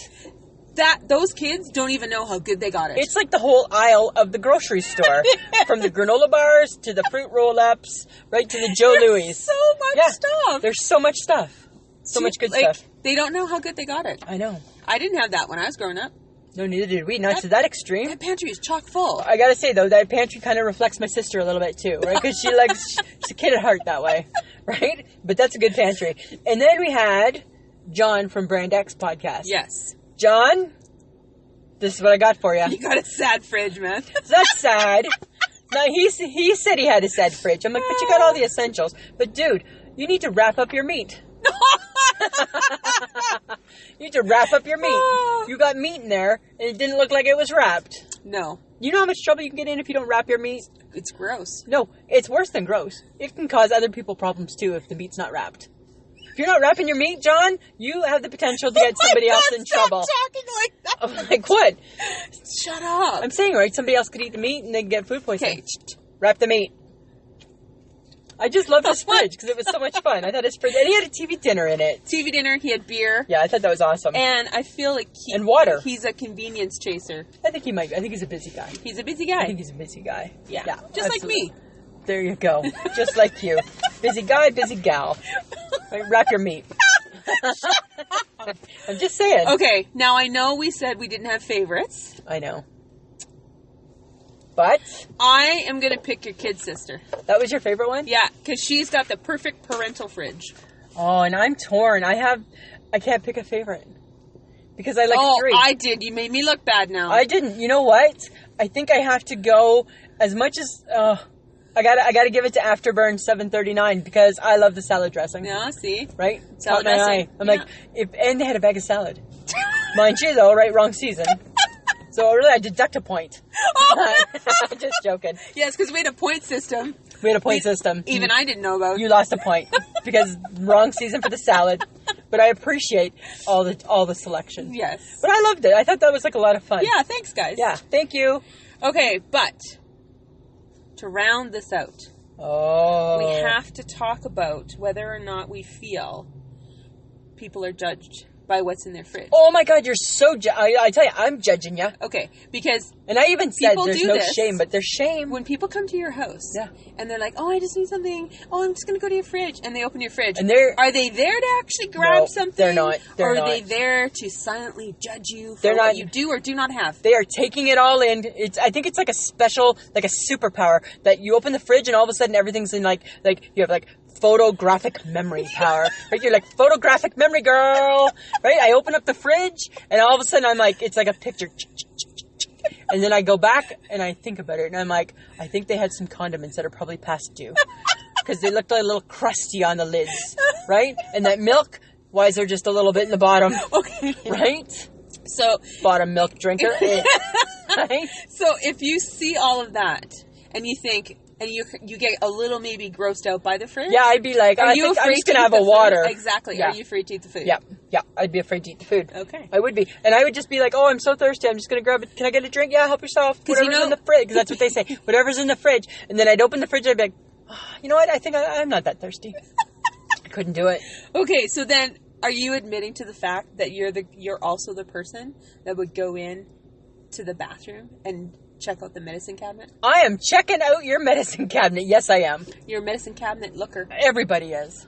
Those kids don't even know how good they got it. It's like the whole aisle of the grocery store. From the granola bars to the fruit roll-ups, right to the Joe Louis. So much stuff. There's so much stuff. So much good stuff. They don't know how good they got it. I know. I didn't have that when I was growing up. No, neither did we. Not to that extreme. That pantry is chock full. I gotta say, though, that pantry kind of reflects my sister a little bit, too, right? Because she's a kid at heart that way, right? But that's a good pantry. And then we had John from Brand X podcast. Yes. John, this is what I got for you. You got a sad fridge, man. That's sad. Now, he said he had a sad fridge. I'm like, but you got all the essentials. But, dude, you need to wrap up your meat. You need to wrap up your meat. You got meat in there, and it didn't look like it was wrapped. No. You know how much trouble you can get in if you don't wrap your meat? It's gross. No, it's worse than gross. It can cause other people problems, too, if the meat's not wrapped. If you're not wrapping your meat, John, you have the potential to get somebody else in trouble. Stop talking like that. Oh, like what? Shut up. I'm saying, right? Somebody else could eat the meat and then get food poisoning. Okay. Wrap the meat. I just love this fridge because it was so much fun. I thought his fridge, and he had a TV dinner in it. TV dinner. He had beer. Yeah, I thought that was awesome. And I feel like and water. He's a convenience chaser. I think he might. I think he's a busy guy. He's a busy guy. I think he's a busy guy. Yeah. Just like me. There you go. Just like you. Busy guy, busy gal. Right, wrap your meat. I'm just saying. Okay, now I know we said we didn't have favorites. I know. But I am going to pick your kid sister. That was your favorite one? Yeah, because she's got the perfect parental fridge. Oh, and I'm torn. I can't pick a favorite. Because I like three. Oh, I did. You made me look bad now. I didn't. You know what? I think I have to go as much as... I gotta give it to Afterburn 739 because I love the salad dressing. Yeah, see? Right? Salad Caught my dressing. eye. I'm like, and they had a bag of salad. Mind you, though, right? Wrong season. So really, I deduct a point. I'm just joking. Yes, because we had a point system. We had a point system. Even I didn't know about. You lost a point because wrong season for the salad. But I appreciate all the selection. Yes. But I loved it. I thought that was like a lot of fun. Yeah, thanks, guys. Yeah, thank you. Okay, but to round this out, we have to talk about whether or not we feel people are judged by what's in their fridge. Oh my God, you're so... I tell you, I'm judging you. Okay, because... And I even said there's no this. shame, but there's shame. When people come to your house, and they're like, oh, I just need something. Oh, I'm just going to go to your fridge. And they open your fridge. And are they there to actually grab something? They're not. Or are they there to silently judge you for what you do or do not have? They are taking it all in. I think it's like a special, like a superpower that you open the fridge and all of a sudden everything's in like you have like photographic memory power, right? You're like, photographic memory, girl, right? I open up the fridge and all of a sudden I'm like, it's like a picture. And then I go back and I think about it and I'm like, I think they had some condiments that are probably past due because they looked like a little crusty on the lids, right? And that milk, why is there just a little bit in the bottom? Okay. Right? So, bottom milk drinker. Right? So if you see all of that and you think, and you get a little maybe grossed out by the fridge. Yeah, I'd be like, I'm just going to have a water. Exactly. Yeah. Are you afraid to eat the food? Yeah. I'd be afraid to eat the food. Okay. I would be. And I would just be like, oh, I'm so thirsty. I'm just going to grab it. Can I get a drink? Yeah, help yourself. Whatever's in the fridge. Because that's what they say. Whatever's in the fridge. And then I'd open the fridge and I'd be like, oh, you know what? I think I'm not that thirsty. I couldn't do it. Okay, so then are you admitting to the fact that you're also the person that would go in to the bathroom and check out the medicine cabinet? I am checking out your medicine cabinet. Yes, I am. You're a medicine cabinet looker. Everybody is.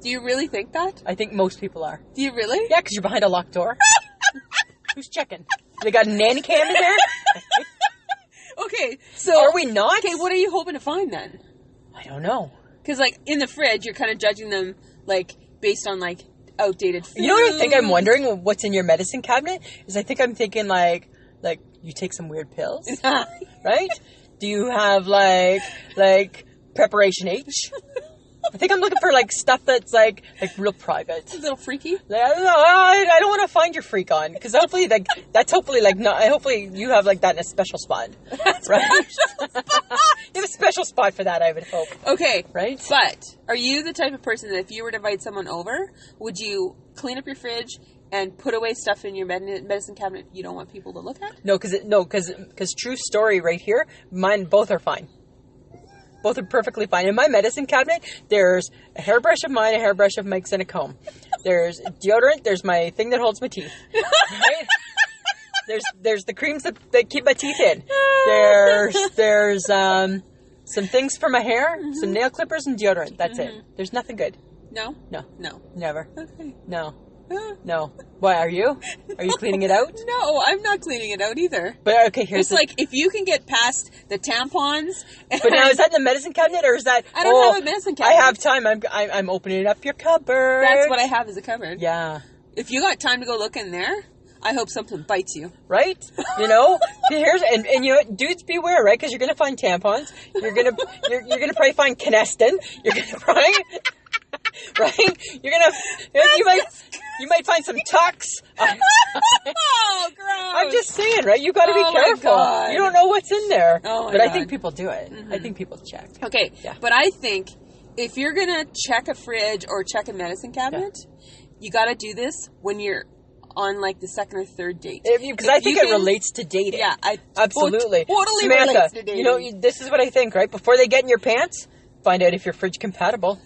Do you really think that? I think most people are. Do you really? Yeah, because you're behind a locked door. Who's checking? They got a nanny cam in there? Okay, so... Are we not? Okay, what are you hoping to find then? I don't know. Because, like, in the fridge, you're kind of judging them, like, based on, like, outdated food. You know what I think I'm wondering? What's in your medicine cabinet? Is I think I'm thinking, like you take some weird pills, right? Do you have like preparation H? I think I'm looking for like stuff that's like real private, a little freaky. I don't want to find your freak on because hopefully hopefully you have like that in a special spot, right? You have a special spot for that, I would hope. Okay, right? But are you the type of person that if you were to invite someone over, would you clean up your fridge and put away stuff in your medicine cabinet you don't want people to look at? No, because true story right here, mine both are fine. Both are perfectly fine. In my medicine cabinet, there's a hairbrush of mine, a hairbrush of Mike's, and a comb. There's deodorant. There's my thing that holds my teeth. Right? There's the creams that keep my teeth in. There's some things for my hair, some nail clippers, and deodorant. That's it. There's nothing good. No? No. No. Never. Okay. No. No. Why, are you? Are you cleaning it out? No, I'm not cleaning it out either. But okay, here's like if you can get past the tampons. But now is that in the medicine cabinet or is that? I don't have a medicine cabinet. I have time. I'm opening up your cupboard. That's what I have as a cupboard. Yeah. If you got time to go look in there, I hope something bites you. Right? You know, and you know, dudes beware, right? Because you're gonna find tampons. You're gonna probably find Canestin. You're gonna probably. Right? You might find some tucks. Oh, gross. I'm just saying, right? You got to be careful. You don't know what's in there. But I think people do it. I think people check. Okay. Yeah. But I think if you're going to check a fridge or check a medicine cabinet, you got to do this when you're on like the second or third date. Because I think it relates to dating. Yeah. Absolutely. Totally Samantha, relates to dating. You know, this is what I think, right? Before they get in your pants, find out if you're fridge compatible.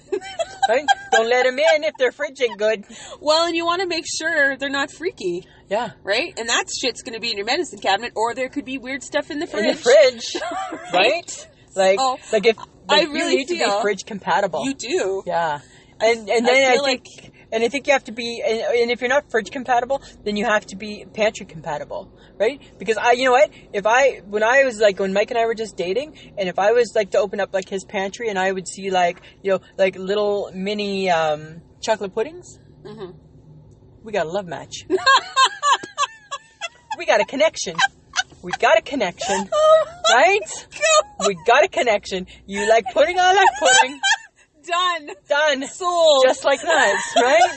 Right? Don't let them in if their fridge ain't good. Well, and you want to make sure they're not freaky. Yeah. Right? And that shit's going to be in your medicine cabinet, or there could be weird stuff in the fridge. In the fridge. Right? Like if you need to be fridge compatible. You do. Yeah. And then I think you have to be, and if you're not fridge compatible, then you have to be pantry compatible, right? Because you know what? When Mike and I were just dating, and if I was like to open up like his pantry, and I would see like little mini chocolate puddings, we got a love match. We got a connection. We got a connection, right? We got a connection. You like pudding, I like pudding. Done. Sold. Just like that, right?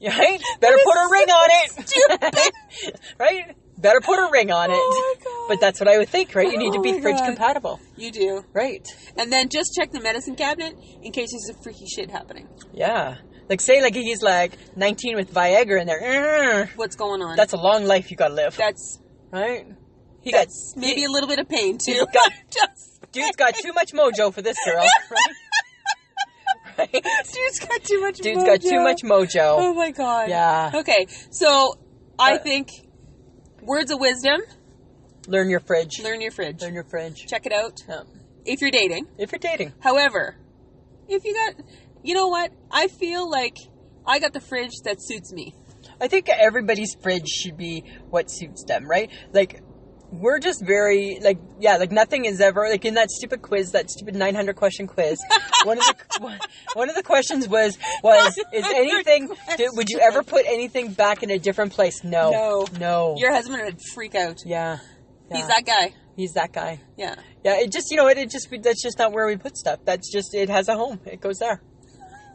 Right? Better put a ring on it. Stupid. Right? Better put a ring on it. Oh my God. But that's what I would think, right? You need to be fridge compatible. You do. Right. And then just check the medicine cabinet in case there's some freaky shit happening. Yeah. Like say like he's like 19 with Viagra in there. What's going on? That's a long life you gotta live. That's right. Maybe a little bit of pain too. Dude's got too much mojo for this girl. Right? Right? Dude's got too much Dude's mojo. got too much mojo. Oh my God. Yeah. Okay, so I think words of wisdom. Learn your fridge. Learn your fridge. Learn your fridge. Check it out. Yeah. If you're dating. If you're dating. However, if you got, you know what? I feel like I got the fridge that suits me. I think everybody's fridge should be what suits them, right? Like, we're just very, like, yeah, like nothing is ever, like in that stupid quiz, that stupid 900 question quiz, one of the questions was, is anything, would you ever put anything back in a different place? No. Your husband would freak out. Yeah. He's that guy. He's that guy. Yeah. Yeah, it just, you know, that's just not where we put stuff. That's just, it has a home. It goes there.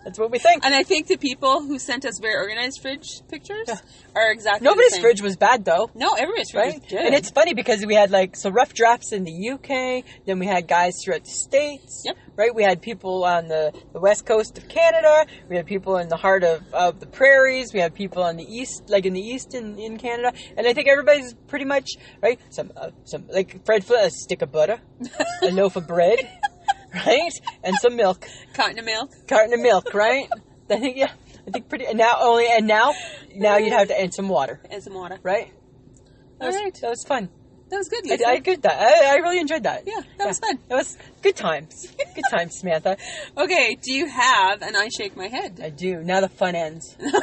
That's what we think. And I think the people who sent us very organized fridge pictures are exactly Nobody's the same. fridge was bad, though. No, everybody's fridge was good. And it's funny because we had, like, so rough drafts in the UK, then we had guys throughout the States. Yep. Right? We had people on the west coast of Canada. We had people in the heart of the prairies. We had people on the east, like in the east in Canada. And I think everybody's pretty much, right? Some like Fred Flint, a stick of butter, a loaf of bread. Right? And some milk. Carton of milk, right? I think pretty, now you'd have to add some water. And some water. Right? All right. That was fun. That was good, Lisa. I good that. I really enjoyed that. Yeah, that was fun. It was good times. Good times, Samantha. Okay, do you have an I shake my head? I do. Now the fun ends. This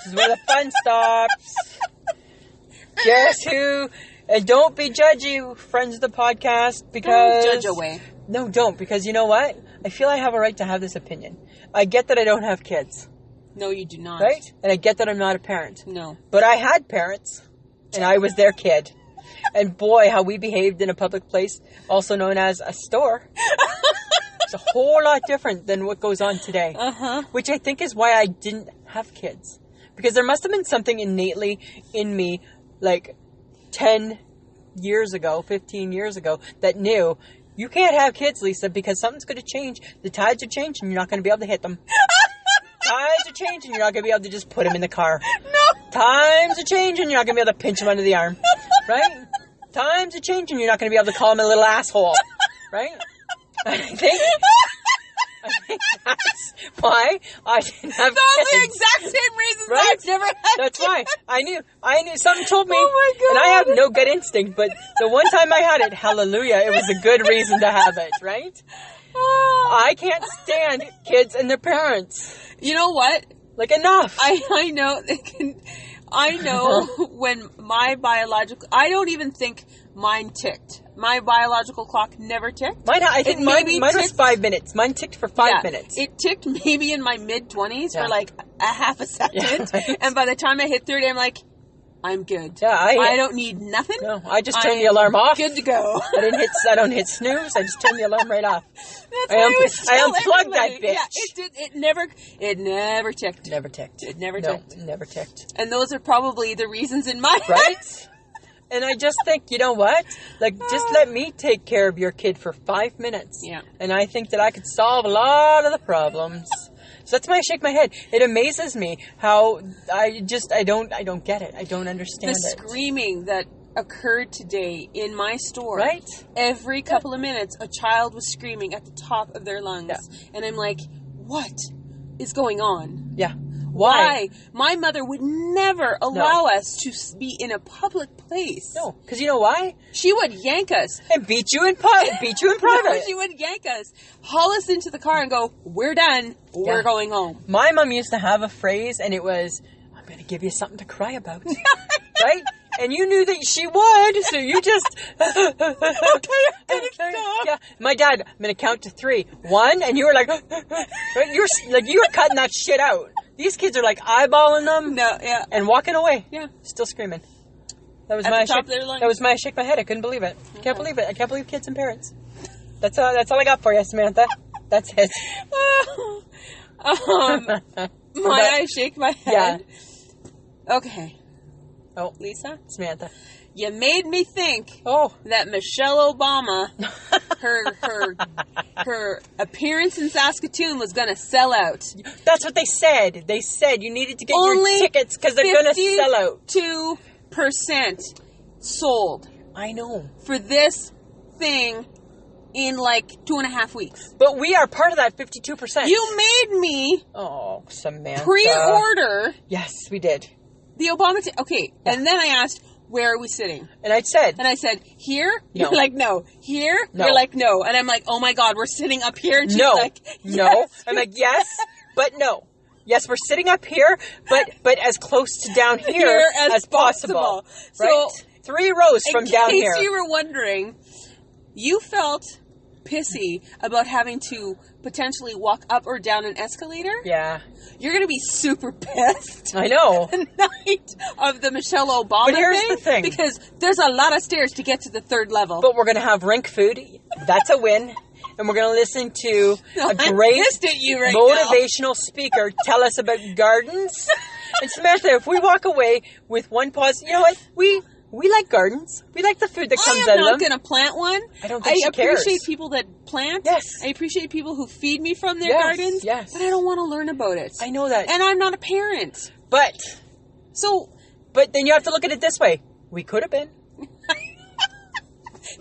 is where the fun stops. Guess who? And don't be judgy, friends of the podcast, because... Don't judge away. No, don't, because you know what? I feel I have a right to have this opinion. I get that I don't have kids. No, you do not. Right? And I get that I'm not a parent. No. But I had parents, and I was their kid. And boy, how we behaved in a public place, also known as a store. It's a whole lot different than what goes on today. Uh-huh. Which I think is why I didn't have kids. Because there must have been something innately in me, like 10 years ago, 15 years ago, that knew... You can't have kids, Lisa, because something's going to change. The tides are changing, and you're not going to be able to hit them. Tides are changing, you're not going to be able to just put them in the car. No. Times are changing, you're not going to be able to pinch them under the arm. Right? Times are changing, you're not going to be able to call them a little asshole. Right? I think that's why I didn't have kids. Those are the exact same reasons right? I've never had That's kids. why. I knew. Something told me. Oh my God. And I have no gut instinct, but the one time I had it, hallelujah, it was a good reason to have it, right? I can't stand kids and their parents. You know what? Like, enough. I know. I know when my biological... I don't even think mine ticked. My biological clock never ticked. I think mine was 5 minutes. Mine ticked for 5 minutes. It ticked maybe in my mid-20s for like a half a second. Yeah, right. And by the time I hit 30, I'm like, I'm good. Yeah, I don't need nothing. No, I just turned the alarm off. Good to go. I don't hit snooze. I just turned the alarm right off. That's why I unplugged that bitch. Yeah, it never ticked. Never ticked. It never ticked. No, never ticked. And those are probably the reasons in my head. Right? And I just think, you know what? Like, just let me take care of your kid for 5 minutes. Yeah. And I think that I could solve a lot of the problems. So that's why I shake my head. It amazes me how I don't get it. I don't understand The screaming that occurred today in my store. Right? Every couple of minutes, a child was screaming at the top of their lungs. Yeah. And I'm like, what is going on? Yeah. Why? My mother would never allow us to be in a public place. No, because you know why? She would yank us. And beat you in private. No, she would yank us, haul us into the car and go, we're done. We're going home. My mom used to have a phrase, and it was, I'm going to give you something to cry about. Right? And you knew that she would, so you just... Okay. Yeah. My dad, I'm going to count to 3. 1, and you were like... Right? You were cutting that shit out. These kids are like eyeballing them. No, yeah. And walking away. Yeah. Still screaming. That was At my the top of their lungs. That was my shake my head. I couldn't believe it. Can't believe it. I can't believe kids and parents. That's all I got for you, Samantha. That's it. I shake my head. Yeah. Okay. Oh, Lisa? Samantha. You made me think Oh. that Michelle Obama, her appearance in Saskatoon was going to sell out. That's what they said. They said you needed to get Only your tickets because they're going to sell out. 2% sold I know. for this thing in like 2.5 weeks. But we are part of that 52%. You made me Samantha. pre-order. Yes, we did. The Obama... Okay, yeah. And then I asked, where are we sitting? And I said, here? No. You're like, no. Here? No. You're like, no. And I'm like, oh my God, we're sitting up here. And she's no. like, yes. No. I'm like, yes, but no. Yes, we're sitting up here, but as close to down here as possible. Right? So, 3 rows from down here. In case you were wondering, you felt pissy about having to potentially walk up or down an escalator. Yeah. You're going to be super pissed. I know. The night of the Michelle Obama But here's the thing. Because there's a lot of stairs to get to the 3rd level. But we're going to have rink food. That's a win. And we're going to listen to a great motivational speaker tell us about gardens. And Samantha, if we walk away with one positive, you know what? We like gardens. We like the food that comes out of them. I am not going to plant one. I don't think she cares. I appreciate people that plant. Yes. I appreciate people who feed me from their gardens. Yes. But I don't want to learn about it. I know that. And I'm not a parent. But then you have to look at it this way. We could have been.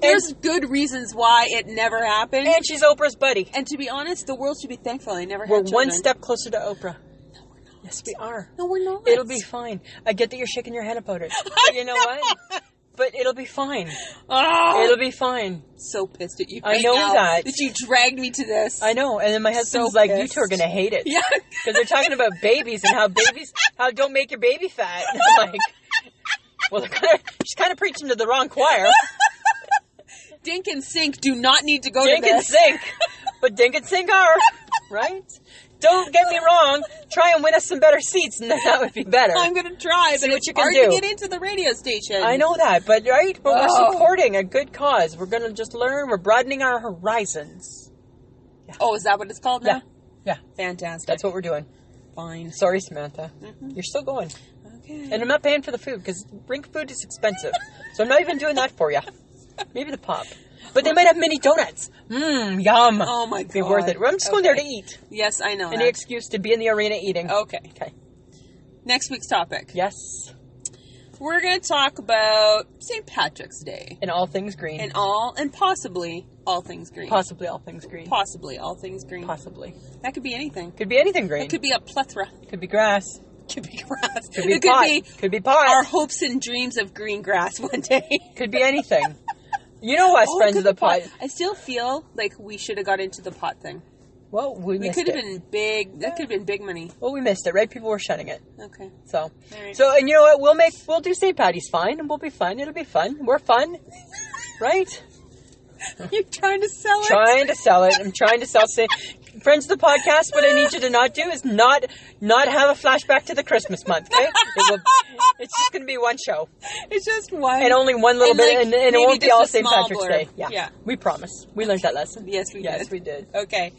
There's good reasons why it never happened. And she's Oprah's buddy. And to be honest, the world should be thankful I never had children. We're one step closer to Oprah. No, we're not. Yes, we are. No, we're not. It'll be fine. I get that you're shaking your head about it. But you know what? But it'll be fine. Oh, it'll be fine. So pissed at you. I know that you dragged me to this. I know. And then my husband's like, you two are going to hate it. Yeah. Because they're talking about babies and how don't make your baby fat. And I'm like, well, she's kind of preaching to the wrong choir. Dink and Sink do not need to go Dink to this. Dink and Sink. But Dink and Sink are. Right? Don't get me wrong. Try and win us some better seats, and then that would be better. I'm going to try, but it's hard to get into the radio station. I know that, but we're supporting a good cause. We're going to just learn. We're broadening our horizons. Yeah. Oh, is that what it's called now? Yeah. Fantastic. That's what we're doing. Fine. Sorry, Samantha. Mm-hmm. You're still going. Okay. And I'm not paying for the food, because rink food is expensive. So I'm not even doing that for you. Maybe the pop. But they might have mini donuts. Yum. Oh, my God. Be worth it. I'm just going there to eat. Yes, I know. Any excuse to be in the arena eating. Okay. Next week's topic. Yes. We're going to talk about St. Patrick's Day. And all things green. And possibly all things green. Possibly all things green. Possibly all things green. Possibly. That could be anything. Could be anything green. It could be a plethora. Could be grass. Could be grass. Could be pot. Could be pot. Our hopes and dreams of green grass one day. Could be anything. You know us, friends of the pot. I still feel like we should have got into the pot thing. Well, we missed it. Could have been big. That could have been big money. Well, we missed it, right? People were shunning it. Okay. So, right. And you know what? We'll do St. Patty's fine, and we'll be fun. It'll be fun. We're fun, right? You're trying to sell it. Trying to sell it. I'm trying to sell St. Friends of the podcast, what I need you to not do is not have a flashback to the Christmas month, okay? It's just going to be one show. It's just one. And only one little bit, and it won't be all St. Patrick's Day. Yeah. We promise. We learned that lesson. Yes, we did. Yes, we did. Okay.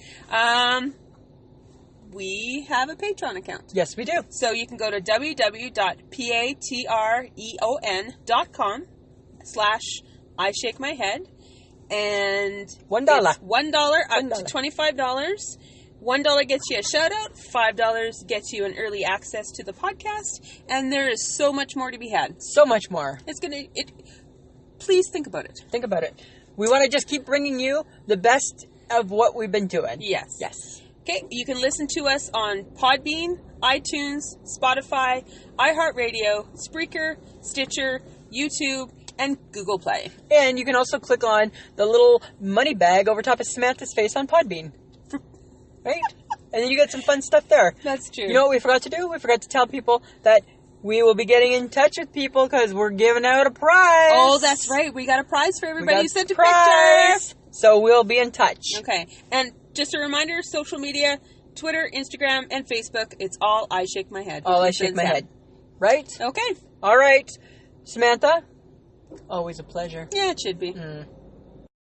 We have a Patreon account. Yes, we do. So you can go to www.patreon.com/I Shake My Head. And $1. It's $1 up to $25. $1 gets you a shout out. $5 gets you an early access to the podcast. And there is so much more to be had. So much more. Please think about it. Think about it. We want to just keep bringing you the best of what we've been doing. Yes. Yes. Okay. You can listen to us on Podbean, iTunes, Spotify, iHeartRadio, Spreaker, Stitcher, YouTube, and Google Play. And you can also click on the little money bag over top of Samantha's face on Podbean. Right? And then you get some fun stuff there. That's true. You know what we forgot to do? We forgot to tell people that we will be getting in touch with people because we're giving out a prize. Oh, that's right. We got a prize for everybody who sent a picture. So we'll be in touch. Okay. And just a reminder, social media, Twitter, Instagram, and Facebook, it's all I Shake My Head. All I Shake My Head. Right? Okay. All right. Samantha? Always a pleasure. Yeah, it should be.